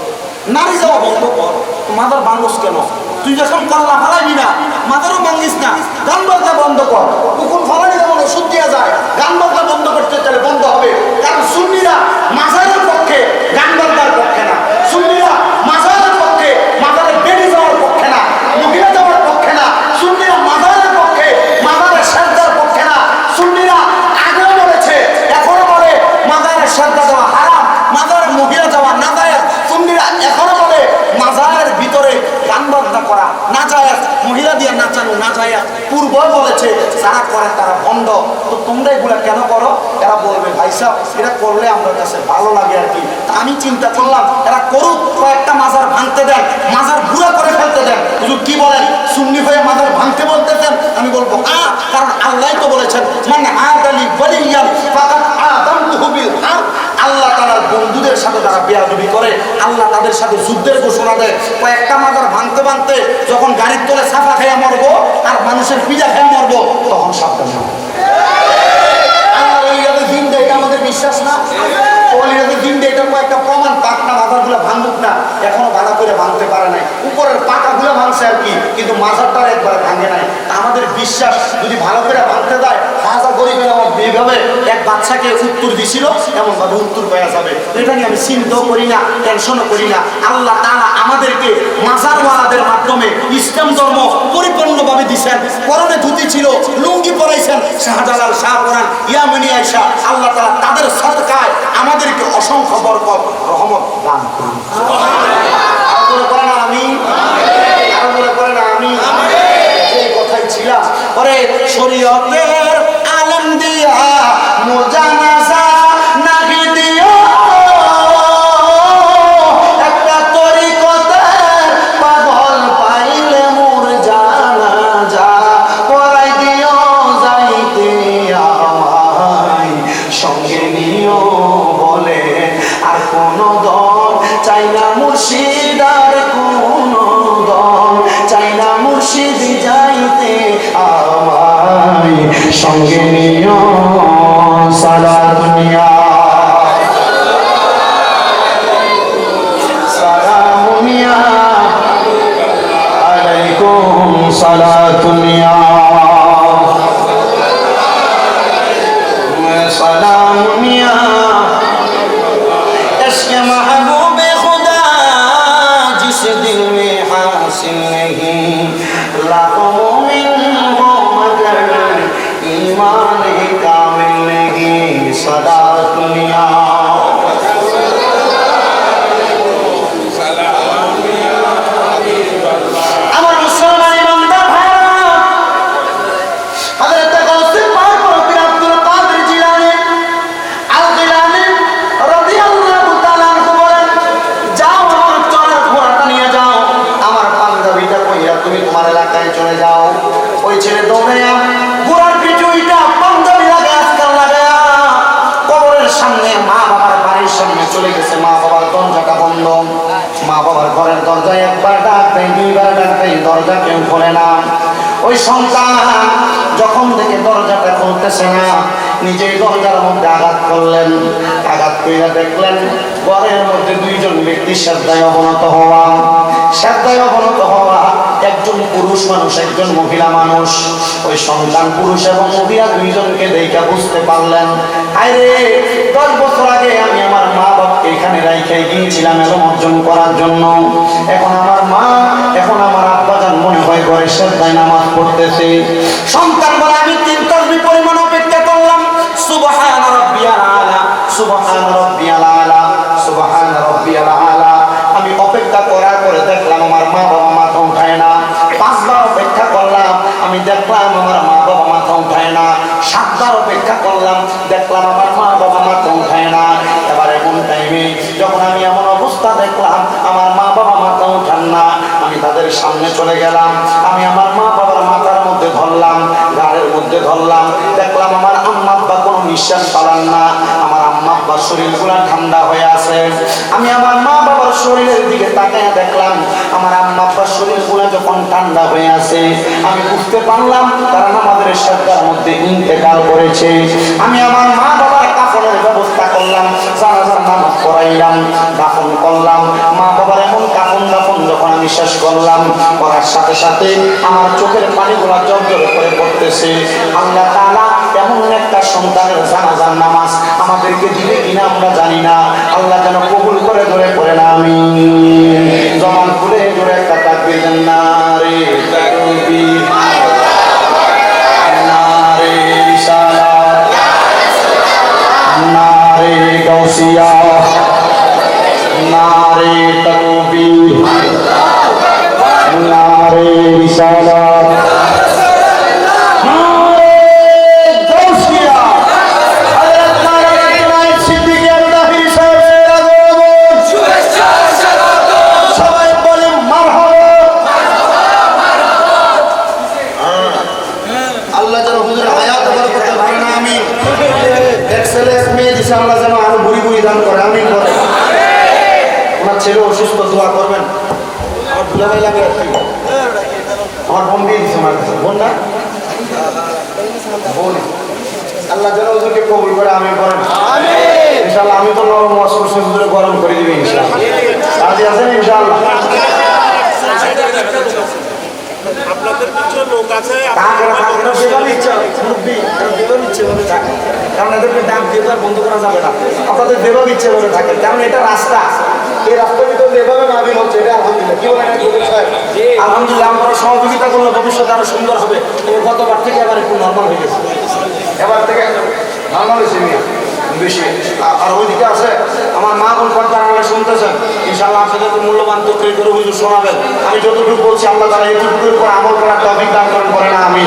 নারী যাওয়া বন্ধ কর। তো মাথার বাঙ্গস কেন? তুই যখন কল্লা ফালাইবি না, মাথারও ভাঙ্গিস না, গান বাজনা বন্ধ কর। কুকুর ফালানি যেমন ওষুধ দেওয়া যায়, গান বাজনা বন্ধ করতে চাইলে বন্ধ হবে। কারণ সুন্নিরা মাজারের পক্ষে, গান বাজনার পক্ষে না। সুন্নিরা মাজারের পক্ষে, মাজারে বেড়ে যাওয়ার পক্ষে না, মহিলা যাওয়ার পক্ষে না। সুন্নিরা মাজারের পক্ষে, মাজারে সেজদার পক্ষে না। সুন্নিরা আগেও বলেছে, এখনো বলে মাজারে সেজদা দেওয়া হারাম, মাজারে মহিলা যাওয়া না যায়। সুন্নিরা এখনো বলে মাজারের ভিতরে গান বাজনা করা না যায়, মহিলা দিয়ে নাচানো না যায়। পূর্ব বলেছে যারা করে তারা ভণ্ড। তো তোমরা এগুলা কেন করো? এরা বলবে ভাই সাহেব এটা করলে আমার কাছে ভালো লাগে আর কি। আমি চিন্তা করলাম এরা করুক, কয়েকটা মাজার ভাঙতে দেন, মাজার গুঁড়া করে ফেলতে দেন। হুজুর কি বলেন, সুন্নি হয়ে মাজার ভাঙতে বলতেছেন? আমি বলবো কারণ আল্লাহ তো বলেছেন মানে আদালি ওয়ালিয়ান ফাকাদ আযামতুহু বিল হারব। আল্লাহ তাআলার বন্ধুদের সাথে যারা বেয়াদবি করে আল্লাহ তাদের সাথে যুদ্ধের ঘোষণা দেয়। কয়েকটা মাজার ভাঙতে ভাঙতে যখন গাড়ির তলে সাফা খেয়ে মরবো আর মানুষের পিজা খেয়ে মরবো, তখন সাবধান হবে। আল্লাহ ওইভাবে দিন দেয়, এটা আমাদের বিশ্বাস না? ওইভাবে দিন দেয়, এটা একটা প্রমাণ। পাক না মাজারগুলো ভাঙুক না, এখনো ভালো করে ভাঙতে পারে নাই। উপরের পাকাগুলো ভাঙছে আর কি, কিন্তু মাজারটা একবারে ভাঙে নাই। আমাদের বিশ্বাস যদি ভালো করে ভাঙতে দেয়, হাজার গরিবের আমার এইভাবে এক বাচ্চাকে উত্তর দিছিল এমন ভাবে উত্তর পাওয়া যাবে। এটা নিয়ে আমি চিন্তাও করি না, টেনশনও করি না। আল্লাহ তাআলা আমাদেরকে মাজারওয়ালাদের মাধ্যমে ইসলাম ধর্ম পরিপূর্ণভাবে দিয়েছেন। পরনে ধুতি ছিল, লুঙ্গি পরাইছেন শাহজালাল, শাহপরান, ইয়ামিনী আয়েশা। আল্লাহ তাআলা তাদের সদকায় আমাদেরকে অসংখ্য বরকত রহমত দান করুন। আর বলে করেন আমিন, আর বলে করেন আমিন। এই কথাই ছিলাম। পরে শরীয়তের আলেম দিয়া মুজানাজা নাহি দিও, একটা তরিকতের পাগল পাইলে মোর জানাজা পড়াই দিও যাইতে আমায় সঙ্গে নিও বলে। আর কোন দল চাই না মুর্শিদ, আর কোন দল চাই না মুর্শিদ যাইতে আমায় সঙ্গে নিও। সারা দুনিয়া সালামুনিয়া আলাইকুম সালাতুনিয়া সালামুনিয়া इश्क़ महबूब खुदा जिस दिल में हासिल नहीं, लाखों मोमिन हो मगर ईमान कामिल नहीं। सदा दुनिया আমার মুসলমান ইমানদার ভাইরা, হযরত গাউসে পাক পীর আব্দুল কাদের জিলানী আল জিলানী রাদিয়াল্লাহু তাআলা আনহু বলেন, যাও আমার চলার ঘোড়াটা নিয়ে যাও, আমার পাঞ্জাবিটা কইরা তুমি তোমার এলাকায় চলে যাও। ওই ছেলে দৌড়ে ঘোড়ার পিছুইটা পাঞ্জাবি লাগায় আজকাল লাগায়া ওই সন্তান যখন থেকে দরজাটা খুলতেছে না, নিজেই দরজার মধ্যে আঘাত করলেন। আঘাত কইরা দেখলেন ঘরের মধ্যে দুইজন ব্যক্তি শ্রদ্ধায় অবনত হওয়া। শ্রদ্ধায় অবনত হওয়া, একজন পুরুষ মানুষ, একজন মহিলা মানুষ। ওই সন্তান পুরুষ এবং মহিলা দুইজনকে দেখা বুঝতে পারলেন, আরে 10 বছর আগে আমি আমার মা বাবাকে এখানে রাইখাই গিয়েছিলাম এলম অর্জন করার জন্য। এখন আমার মা, এখন আমার আব্বাজান মনে হয় ঘরে শ্রদ্ধায় নামাজ পড়তেছে। সন্তান বলে, আমি 3 তাসবিহ পরিমাণ অপেক্ষা করলাম। সুবহান রাব্বিয়াল আলা, সুবহান রাব্বিয়াল আলা, সুবহান রাব্বিয়াল আলা। আমি অপেক্ষা করার পরে দেখলাম আমার মা বাবা মাথা উঠায় না। 5 বার অপেক্ষা করলাম, আমি দেখলাম আমার মা বাবা মাথা উঠায় না। 7 বার অপেক্ষা করলাম, দেখলাম আমার মা বাবা মাথা উঠায় না। এবার এমন টাইমে যখন আমি এমন অবস্থা দেখলাম আমার মা বাবা মাথা উঠান না, আমি তাদের সামনে চলে গেলাম। আমি আমার মা বাবার মাথার মধ্যে ধরলাম, ঘাড়ের মধ্যে ধরলাম। দেখলাম আমার আম্মা আব্বা কোনো নিঃশ্বাস পালান না, আমার আম্মা আব্বার শরীরগুলা ঠান্ডা হয়ে আছে। আমি আমার মা বাবার শরীরের দিকে তাকায় দেখলাম আমার আম্মা আব্বার শরীরগুলা যখন ঠান্ডা হয়ে আছে, আমি বুঝতে পারলাম তারা আমাদের শ্রদ্ধার মধ্যে ইন্তেকাল করেছে। আমি আমার মা বাবার কাফনের ব্যবস্থা করলাম, জানাজার নামাজ পড়াইলাম, দাফন করলাম। মা বাবার এমন কাফন দাফন যখন আমি শেষ করলাম, করার সাথে সাথে আমার চোখের পানিগুলা জর্জর করে পড়তেছে। আল্লাহ তাআলা এমন একটা সন্তানের জানাজার নামাজ আমাদেরকে দিবে কিনা আমরা জানি না। আল্লাহ যেন কবুল করে ধরে পড়ে না। আমি জমান খুলে ধরে একটা তাকবীর দেন, নারে তাকবীর, নারে রিসালাত, নারে গাউসিয়া, নারে তাকবীর, নারে রিসালাত, আল্লাহ যেন আরো বুড়ি বুড়ি দান করে। আমি ওনার ছেলে অসুস্থ, দোয়া করবেন। আমার দুলাভাই লাগে, আমার বোন দিয়ে দিচ্ছে, আমার কাছে বোন না, বোন। আল্লাহ যেন ওদেরকে কবুল করে। আমি করেন ইনশাআল্লাহ। আমি তো নরম হুজুরে গরম করে দিবি ইনশাআল্লাহ। রাজি আছেন ইনশাআল্লাহ? আপনাদের কিছু লোক আছে, কারণ এদেরকে ডাক দিয়ে বন্ধ করা যাবে না। আপনাদের যেভাবে ইচ্ছে ভাবে থাকেন, কারণ এটা রাস্তা, এই রাস্তার ভিতরে যেভাবে মাহফিল হচ্ছে, এটা আলহামদুলিল্লাহ। কি বলেন আলহামদুলিল্লাহ, আমরা সহযোগিতা করলে ভবিষ্যতে আরো সুন্দর হবে। গতবার থেকে এবার একটু নর্মাল হয়ে গেছে, এবার থেকে নর্মাল হয়েছে বেশি। আর ওইদিকে আছে আমার মা বোন পর্দার আমরা শুনতেছেন, ইনশাআল্লাহ আপনাদের মূল্যবান তকরির করে হুজুর শোনাবেন। আমি যতটুকু বলছি আল্লাহ তাআলা এইটুকুর উপর আমল করার তৌফিক দান করেন, পড়ে না আমি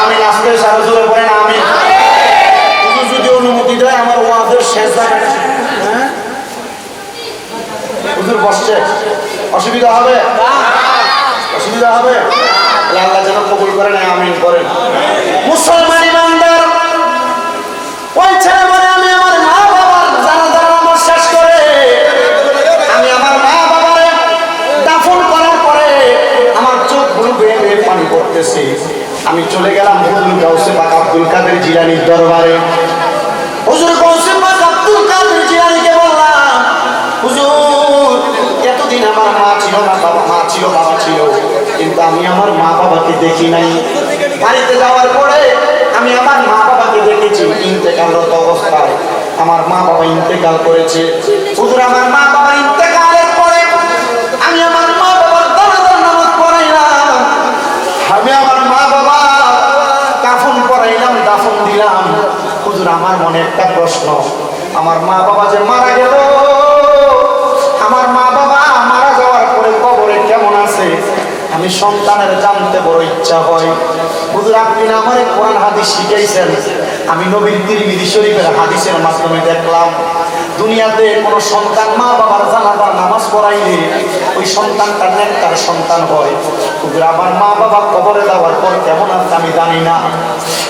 আমি আজকে সারা জোরে পড়ে না আমি। হুজুর যদি অনুমতি দেয় আমার ওয়াজের শেষ জায়গাটা, হ্যাঁ হুজুর বসছে, অসুবিধা হবে? অসুবিধা হবে? আল্লাহ যেন কবুল করে না, আমিন করেন। মুসলমান ইমানদার, ওই ছেলে বলে আমি আমার মা বাবার জানাজার নামাজ শেষ করে আমি আমার মা বাবারে দাফন করার পরে আমার চোখগুলো বেয়ে বেয়ে পানি পড়তেছে। আমি চলে গেলাম হুজুর গাউসে পাক আব্দুল কাদের জিলানীর দরবারে। হুজুর গাউসে পাক আব্দুল কাদের জিলানীকে বললাম, হুজুর এতদিন আমার মা ছিল না, মা ছিল, বাবা ছিল, কিন্তু আমি আমার মা বাবাকে দেখি নাই। বাড়িতে যাওয়ার পরে আমি আমার মা বাবাকে দেখেছি ইন্তেকালরত অবস্থায়। আমার মা বাবা ইন্তেকাল করেছে। হুজুর আমার মা বাবা ইন্তেকালের পরে আমি আমার মা বাবার জানাজার নামাজ পড়াইলাম, আমি আমার মা বাবা কাফন পড়াইলাম, দাফন দিলাম। হুজুর আমার মনে একটা প্রশ্ন, আমার মা বাবা যে মারা গেল, আমার মা বাবা মারা যাওয়ার পরে কবরে কেমন আছে আমি সন্তানের জানতে বড় ইচ্ছা হয়। হুজুর আপনি না আমার কোরআন হাদিস শিখাইছেন, আমি নবীর তিরমিজি শরীফের হাদিসের মাধ্যমে দেখলাম দুনিয়াতে কোনো সন্তান মা বাবার জানাজার নামাজ পড়াইলে ওই সন্তানটা নেককার সন্তান হয়। হুজুর আমার মা বাবা কবরে যাওয়ার পর কেমন আছে আমি জানি না।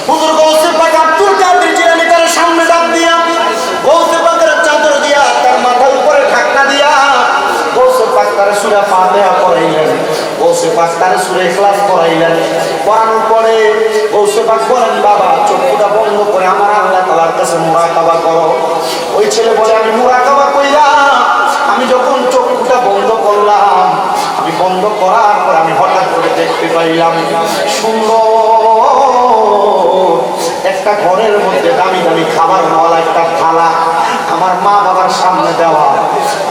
হুজুর গাউসে পাক আব্দুল কাদের জিলানী তার সামনে ডাক দিয়া গাউসে পাকের চাদর দিয়া তার মাথার উপরে ঢাকনা দিয়া গাউসে পাক তার সূরা ফাতিহা পড়াইলেন, গাউসে পাক তার সূরা ইখলাস পড়াইলেন। পাক বলেন বাবা চক্ষুটা বন্ধ করে আমার আল্লাহ তাআলার কাছে মুরাকাবা করো। ওই ছেলে বলে আমি মুরাকাবা কইলাম, আমি যখন চক্ষুটা বন্ধ করলাম, আমি বন্ধ করার পর আমি হঠাৎ করে দেখতে পাইলাম সুন্দর একটা ঘরের মধ্যে দামি দামি খাবার নেওয়ালা একটা থালা আমার মা বাবার সামনে দেওয়া।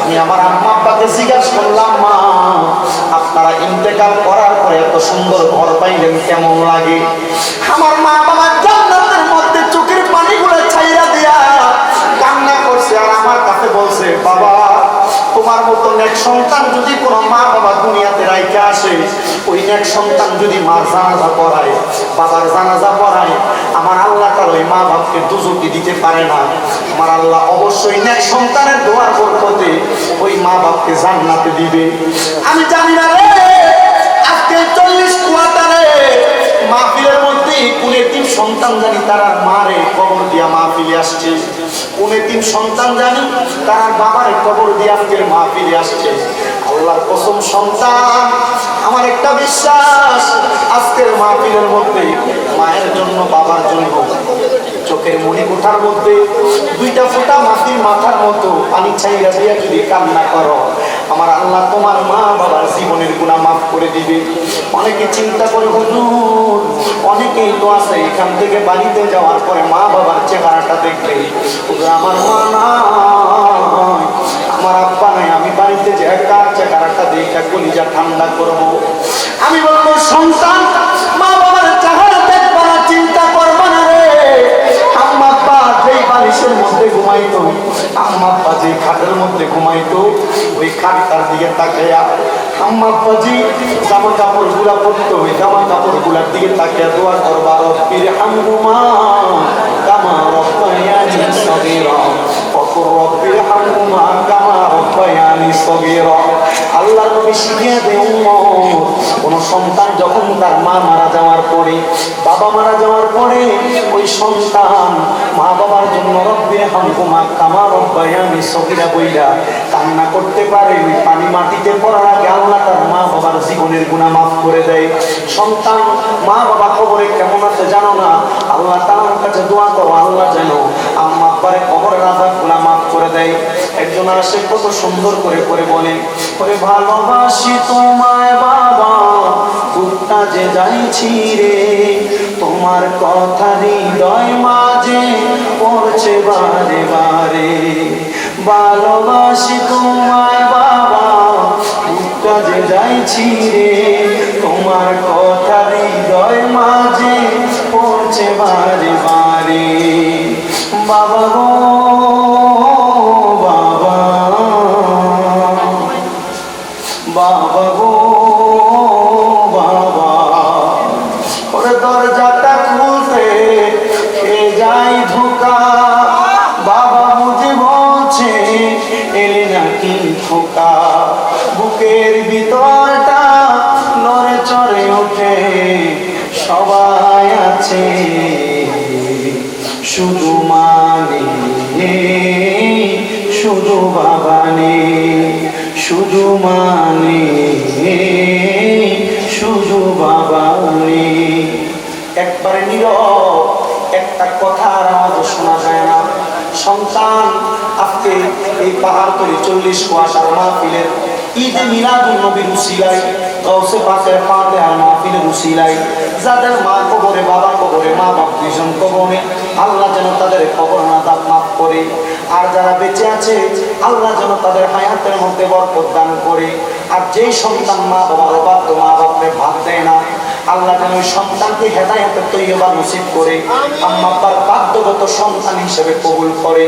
আমি আমার আম্মা আব্বাকে জিজ্ঞাসা করলাম, মা আপনারা ইন্তেকাল করার পরে এত সুন্দর ঘর পাইলেন কেমন লাগে? আমার মা বাবা জান্নাতের মধ্যে চোখের পানিগুলো ছাইরা দিয়া কান্না করছে আর আমার কাছে বলছে, বাবা তোমার মতো নেক সন্তান যদি কোনো মা বাবা দুনিয়াতে রাইখে আসে, ওই নেক সন্তান যদি মার জানাজা পড়ায়, বাবার জানাজা পড়ায়, আমার আল্লাহ তার ওই মা বাপকে দুজকি দিতে পারে না। আমার আল্লাহ অবশ্যই নেক সন্তানের দোয়ার বরকতে ওই মা বাপকে জান্নাতে দিবে। আমি জানি না রে, আজকে 40 কোয়ার্টারে মাহফিলের মধ্যে কোন এতিম সন্তান জানি তার মারে কবর দিয়া মাহফিলে আসছে, কোন এতিম সন্তান জানি তার বাবার কবর দিয়া আজকের মাহফিলে আসছে। আল্লাহর কসম সন্তান, আমার একটা বিশ্বাস আজকের মাহফিলের মধ্যে মায়ের জন্য বাবার জন্য চোখের মনি কোঠার মধ্যে 2টা ফোঁটা মাটির মাথার মতো পানি ছাইরা দিয়া যদি কান্না করো, আমার আল্লাহ তোমার মা বাবার জীবনের গুনাহ মাফ করে দিবে। অনেকে চিন্তা করে হুজুর, অনেকেই তো আছে এখান থেকে বাড়িতে যাওয়ার পরে মা বাবার চেহারাটা দেখবে, হুজুর আমার মা নাই, আমার আব্বা নাই, আমি বাড়িতে যে কার চেহারাটা দেখে কলিজা ঠান্ডা করবো। আমি বলবো সন্তান, মা বাবার চেহারা দেখবা না, চিন্তা করবা না রে। আম্মা আব্বা যেই বালিশের মধ্যে ঘুমাইতো, আম্মা আব্বা যেই খাটের মধ্যে ঘুমাইতো, ওই খাটটার দিকে তাকাইয়া আম্মা আব্বাজি জামা কাপড় গুলা পরতো, ওই জামা কাপড় গুলার দিকে তাকিয়া দোয়া করবা, রব্বির হামহুমা কামা রব্বায়ানি সগীরা, ওয়া রব্বির হামহুমা কামা রব্বায়ানি সগীরা। আল্লাহ নবী শিখিয়ে দেন উম্মত, কোন সন্তান যখন তার মা মারা যাওয়ার পরে, বাবা মারা যাওয়ার পরে, ওই সন্তান মা বাবার জন্য রব্বির হামহুমা কামা রব্বায়ানি সগীরা বইলা কান্না করতে পারে, ওই পানি মাটিতে পড়ার আগে আল্লাহ তার মা বাবার জীবনের গুনাহ মাফ করে দেয়। সন্তান মা বাবা কবরে কেমন আছে জানো না, আল্লাহ তাআলার কাছে দোয়া করো, আল্লাহ যেন আম্মা আব্বারে কবরের আযাব গুনাহ মাফ করে দেয়। একজন আসে কত সুন্দর করে করে বলে, ওরে ভালোবাসি তোমায় বাবা, বুকটা যে যাইছি রে, তোমার কথা হৃদয় মাঝে পড়ছে বারে বারে, ভালোবাসি তোমায় বাবা, বুকটা যে যাইছি রে, তোমার কথা হৃদয় মাঝে পড়ছে বারে বারে, বাবা গো বাবা, বাবা গো বাবা, ওরে দরজাটা খুলতে কে যাই ধোকা, বাবা বুঝে বলছে এলে নাকি খোকা, বুকের ভিতরটা নড়ে চড়ে ওঠে, সবাই আছে শুধু মানে শুধু বাবা নেই, শুধু মানে শুধু বাবা নেই। একবারে নীরব, একটা কথার আওয়াজ শোনা যায় না। সন্তান আজকে এই পাহাড়তলি 40 কোয়ার্টার মাহফিলের ঈদে মিলাদুন নবীর উসিলায়, গাউসে পাকের ফাতিহার মাহফিলের উসিলায়, যাদের মা কবরে, বাবা কবরে, মা বাপ দুইজন কবরে, আল্লাহ যেন তাদের কবর আযাব মাফ করে, আর যারা বেঁচে আছে আল্লাহ যেন তাদের হায়াতের মধ্যে বরকত দান করে। আর যেই সন্তান মা বাবার অবাধ্য, মা বাপকে ভাত দেয় না, আল্লাহ যেন ওই সন্তানকে হেদায়েতের তৈয়বা নসিব করে, আম্মা আব্বার বাধ্যগত সন্তান হিসেবে কবুল করে।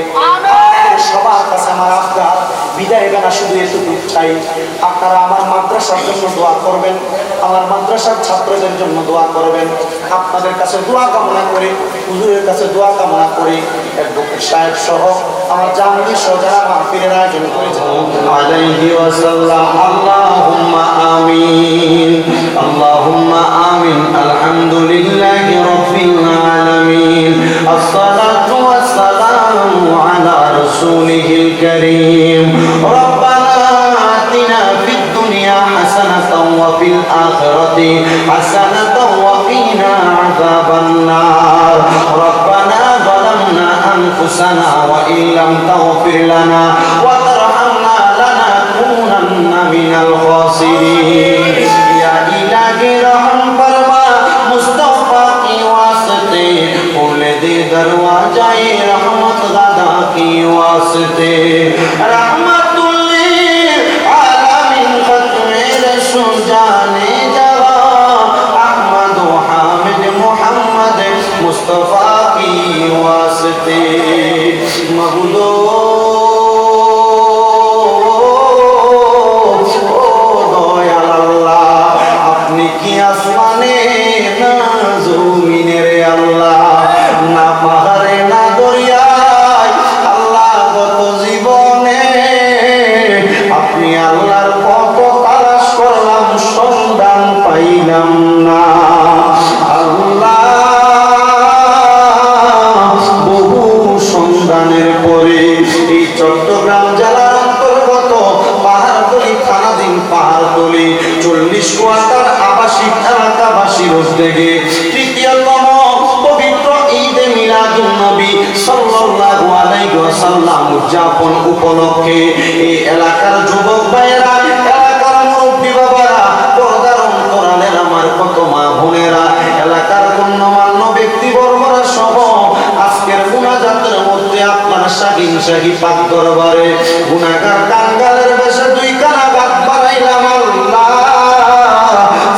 সবার কাছে আমার আবদার, বিদায় বেলা শুধু এতটুকু চাই, আপনারা আমার মাদ্রাসার জন্য দোয়া করবেন, আমার মাদ্রাসার ছাত্রদের জন্য দোয়া করবেন। আপনাদের কাছে দোয়া কামনা করে, হুজুরের কাছে দোয়া কামনা করে, অ্যাডভোকেট সাহেব সহ আমার জামিলি সহ যারা মাহফিলের আয়োজন করেছেন আলাইহি ওয়াসাল্লাম, আল্লাহুম্মা আমিন, আল্লাহুম্মা আমিন। আলহামদুলিল্লাহি রাব্বিল আলামিন, আসসালাতু ওয়াসসালামু আলা রাসূলিহিল কারীম। রব্বানা আতিনা ফিদ দুনিয়া হাসানাতাও ওয়া ফিল আখিরাতি হাসানাতাও ওয়া কিনা عذاب النار ربنا ظلمنا أنفسنا وإن لم تغفر لنا وترحمنا لنكونن من الخاسرين يا إلهي رحم فرما مصطفى की वास्ते खोल दे दरवाज़े रहमत ग़दा की वास्ते रहमतुल लिल आलमीन ख़त्मे रसूल जाने जवा अहमद हामिद मोहम्मद मुस्तफ़ा की वास्ते मबूदो আপনি কি আসমানে না জমিনে রে আল্লাহ না পাহাড়ে না দরিয়ায় আল্লাহ গত জীবনে আপনি আল্লাহর কত তালাশ করলাম সন্ধান পাইলাম না আল্লাহ বহু সন্ধানের পরে এই চট্টগ্রাম জেলার অন্তর্গত পাহাড়তলী থানাধীন পাহাড়তলী 40 কোয়ার্টার আবাসিক এলাকাবাসীর উদ্যোগে তৃতীয়তম পবিত্র ঈদে মিলাদুন নবী সাল্লাল্লাহু আলাইহি ওয়াসাল্লাম উদযাপন উপলক্ষে এই এলাকার যুবক ভাইয়েরা এলাকার মুরব্বী বাবারা পর্দার অন্তরালের আমার কত মা বোনেরা এলাকার গণ্যমান্য ব্যক্তিবর্গরা সহ আজকের মুনাজাতের মধ্যে আপনারা শাহী পাক দরবারে গুনাহগার কাঙ্গালের বেশে দুই কানা বাদ বাড়াইলাম আল্লাহ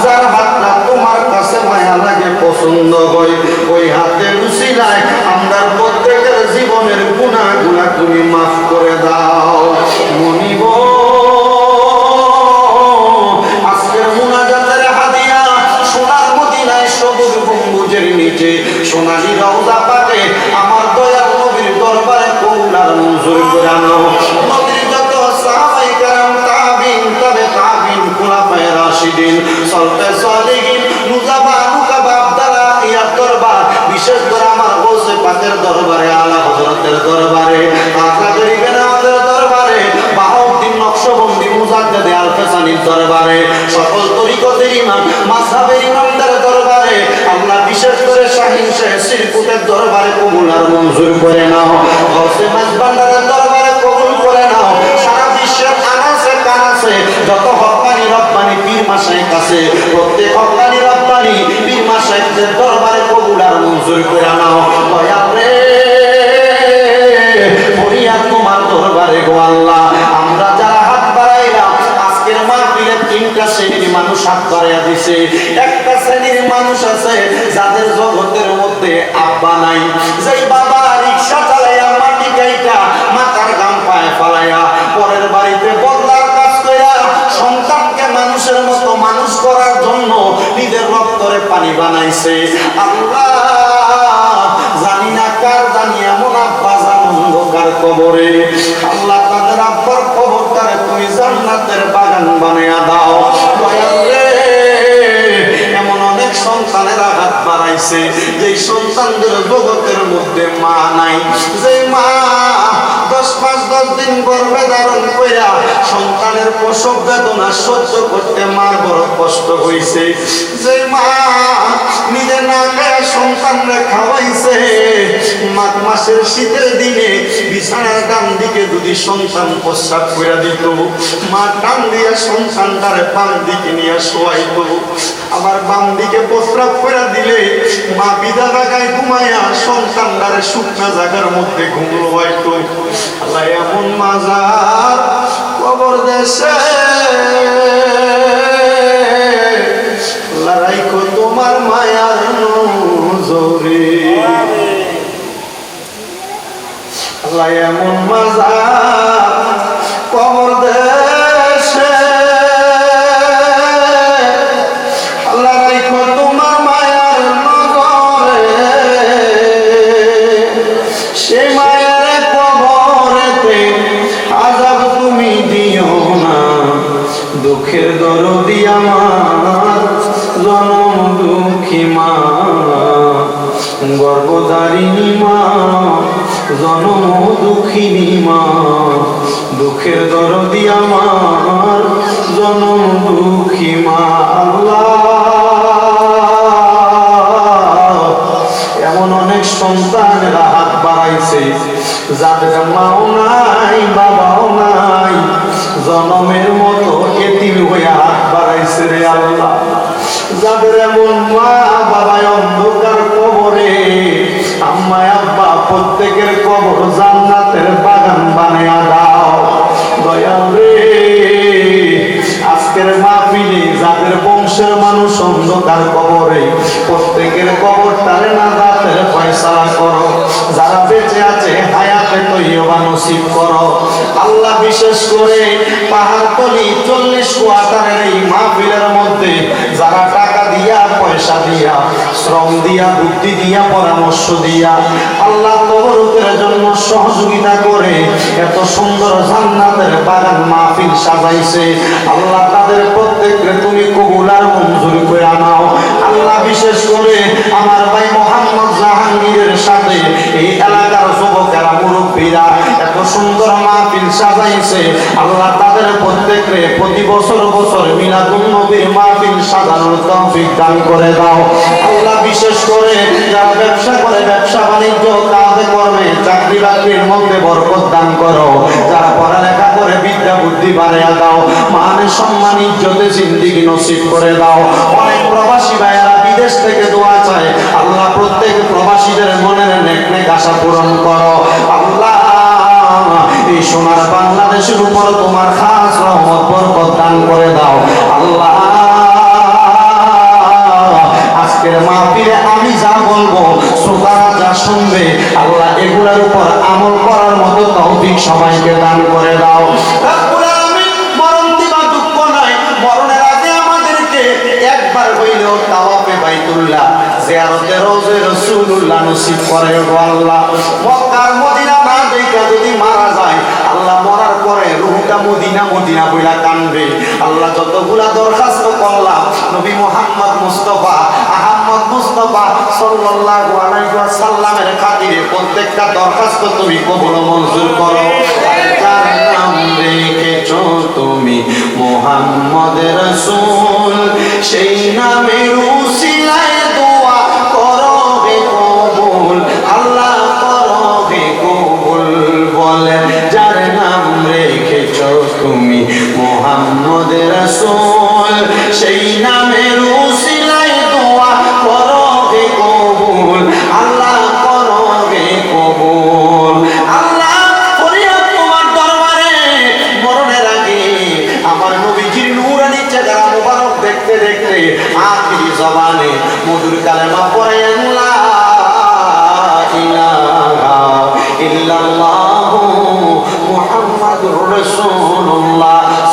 যার হাতটা তোমার কাছে মায়া লাগে পছন্দ হয় ওই হাতের উসিলায় আমরা প্রত্যেকের জীবনের গুনাহগুলো তুমি মাফ করে দাও মনিব আজকের মুনাজাতের হাদিয়া সোনার মদিনায় সবুজ গম্বুজের নিচে সোনালী রওজা পাকে আমার দয়াল নবীর দরবারে কবুল আর মঞ্জুর করে নাও নবীর যত সাহাবায়ে কেরাম তাবিঈন তবে তাবিঈন খুলাফায়ে রাশিদিন সলফে সালেহিন নুজাবা নুকাবা আব্দালা ইয়ার দরবার বিশেষ করে আমার গৌসে পাকের দরবারে আলা হযরতের দরবারে আকাদের বেনাওয়াজের দরবারে বাহাউদ্দিন নকশবন্দি মুজাদ্দিদ আল-ফেসানির দরবারে সকল তরিকতের ইমাম মাযহাবের ইমামদের দরবারে আল্লাহ বিশেষ করে শাহীন শাহ সিরকুটের দরবারে কবুল আর মঞ্জুর করে নাও গৌসে মাঝবান্ডারের দরবারে কবুল করে নাও সারা বিশ্বের আনাসে কানাসে যত হক্কানি রব্বানি পীর মাশায়েখ আছে প্রত্যেক হক্কানি রব্বানি পীর মাশায়েখদের দরবারে কবুল আর মঞ্জুর করে নাও দয়া রে ফরিয়াদ তোমার দরবারে গো আল্লাহ আমরা যারা হাত বাড়াইলাম আজকের মাহফিলে তিনটা শ্রেণীর মানুষ হাত বাড়াইয়া দিছে একটা শ্রেণীর মানুষ আছে যাদের জগতের মধ্যে আব্বা নাই যেই বাবা রিকশা চালাইয়া মাটি গাইটা মাথার গাম পায়ে ফালাইয়া পরের বাড়িতে বদলার কাজ কইরা সন্তানকে মানুষের মতো মানুষ করার জন্য নিজের রক্তরে পানি বানাইছে আল্লাহ জানি না কার জানি এমন আব্বা অন্ধকার কবরে আল্লাহ তাদের আব্বার কবরটারে তুমি জান্নাতের বাগান বানায়া দাও দয়াল রে এমন অনেক সন্তানের আঘাত বাড়াইছে যে সন্তানদের জগতের মধ্যে মা নাই যে মা 10 মাস 10 দিন গর্ভে ধারণ কইরা সন্তানের প্রসব বেদনা সহ্য করতে মার বড় কষ্ট হইছে যে মা নিজে না খায় সন্তানরে খাওয়াইছে মাঘ মাসের শীতের দিনে বিছানার ডান দিকে যদি সন্তান প্রস্রাব করে দিত মা ডান দিয়ে সন্তানটারে বাম দিকে নিয়ে শোয়াইতো আবার বাম দিকে প্রস্রাব করে দিলে মা বিধা জায়গায় ঘুমাইয়া সন্তানটারে শুকনা জায়গার মধ্যে ঘুমাইতো আল্লাহ এমন মাজার কবর দেশে লড়াইকো তোমার মায়ার নজরে আল্লাহ এমন মাজার কবর দেশে আল্লাহ রাইখো তোমার মায়ার নজরে সে মায়ার কবরেতে আযাব তুমি দিও না দুঃখের দরদি আমার জনম দুঃখী মা গর্ভধারিণী মা জনম দুঃখিনী মা দুঃখের দরদি আমার জনম দুঃখী মা আল্লাহ সন্তানেরা হাত বাড়াইছে, যাদের মাও নাই বাবাও নাই, জনমের মতো এতিম হইয়া হাত বাড়াইছে রে আল্লাহ। যাদের এমন মা বাবায় অন্ধকার কবরে, আম্মা আব্বা প্রত্যেকের কবর জান্নাতের বাগান বানায়া দাও দয়াল রে। আজকের মাহফিলে যাদের বংশের মানুষ অন্ধকার কবরে, প্রত্যেকের কবরটারে নাজাতের ফয়সালা করো। যারা বেঁচে আছে হায়াতে তৈয়বা নসিব করো আল্লাহ। বিশেষ করে পাহাড়তলি 40 কোয়ার্টারের এই মাহফিলের মধ্যে যারা টাকা দিয়া, পয়সা দিয়া, শ্রম দিয়া, বুদ্ধি দিয়া, পরামর্শ দিয়া আল্লাহ তবরুকের জন্য সহযোগিতা করে এত সুন্দর জান্নাতের বাগান মাহফিল সাজাইছে, আল্লাহ তাদের প্রত্যেককে তুমি কবুল আর মঞ্জুর করে নাও আল্লাহ। বিশেষ করে আমার ভাই মোহাম্মদ জাহাঙ্গীরের সাথে এই এলাকার যুবকেরা, মুরব্বীরা এত সুন্দর মাহফিল সাজাইছে, আল্লাহ তাদের প্রত্যেককে প্রতি বছর বছর মিলাদুন নবীর মাহফিল সাজানোর তৌফিক দান করে দাও আল্লাহ। বিশেষ করে যারা ব্যবসা করে, ব্যবসা বাণিজ্য কাজে কর্মে, চাকরি বাকরির মধ্যে বরকত দান করো। যারা পড়ালেখা করে বিদ্যা বুদ্ধি বাড়াইয়া দাও, মান সম্মান ইজ্জতে জিন্দেগি নসিব করে দাও। অনেক প্রবাসী ভাইয়েরা বিদেশ থেকে দোয়া চায়, আল্লাহ প্রত্যেক প্রবাসীদের মনের নেক নেক আশা পূরণ করো আল্লাহ। এই সোনার বাংলাদেশের উপর তোমার খাস রহমত বরকত দান করে দাও আল্লাহ। আজকের মাহফিলে আমি যা বলবো, শ্রোতারা যা শুনবে, আল্লাহ এগুলোর উপর আমল করার মতো তৌফিক সবাইকে দান করে দাও। রব্বুল আলামিন মরণ দিবা দুঃখ নাই, মরণের আগে আমাদেরকে একবার হইলেও তাওয়াফে বাইতুল্লাহ, জিয়ারতে রওজে রাসূলুল্লাহ নসিব করে গো আল্লাহ। মক্কার মদিনা না দেখা যদি মারা যায়, আল্লাহ মরার পরে রূহটা মদিনা মদিনা বইলা কানবে আল্লাহ। যতগুলা দরখাস্ত করলাম নবী মুহাম্মদ মুস্তাফা আহমদ মুস্তাফা সাল্লাল্লাহু আলাইহি ওয়াসাল্লামের খাতিরে প্রত্যেকটা দরখাস্ত তুমি কবুল মঞ্জুর করো। যার নাম রেখেছো তুমি মুহাম্মদ রাসূল, সেই নামের উসিলায় দোয়া করো হে কবুল আল্লাহ, করো হে কবুল। বলেন যার নাম রেখেছো তুমি মুহাম্মদ রাসূল, সেই নামের উসিলায় দোয়া করো হে কবুল আল্লাহ, করো হে কবুল আল্লাহ। ফরিয়াদ তোমার দরবারে, মরণের আগে আমার নবীজির নূরানি চেহারা মুবারক দেখতে দেখতে আখিরি জবানে মধুর কালেমা পড়ে লা ইলাহা ইল্লাল্লাহ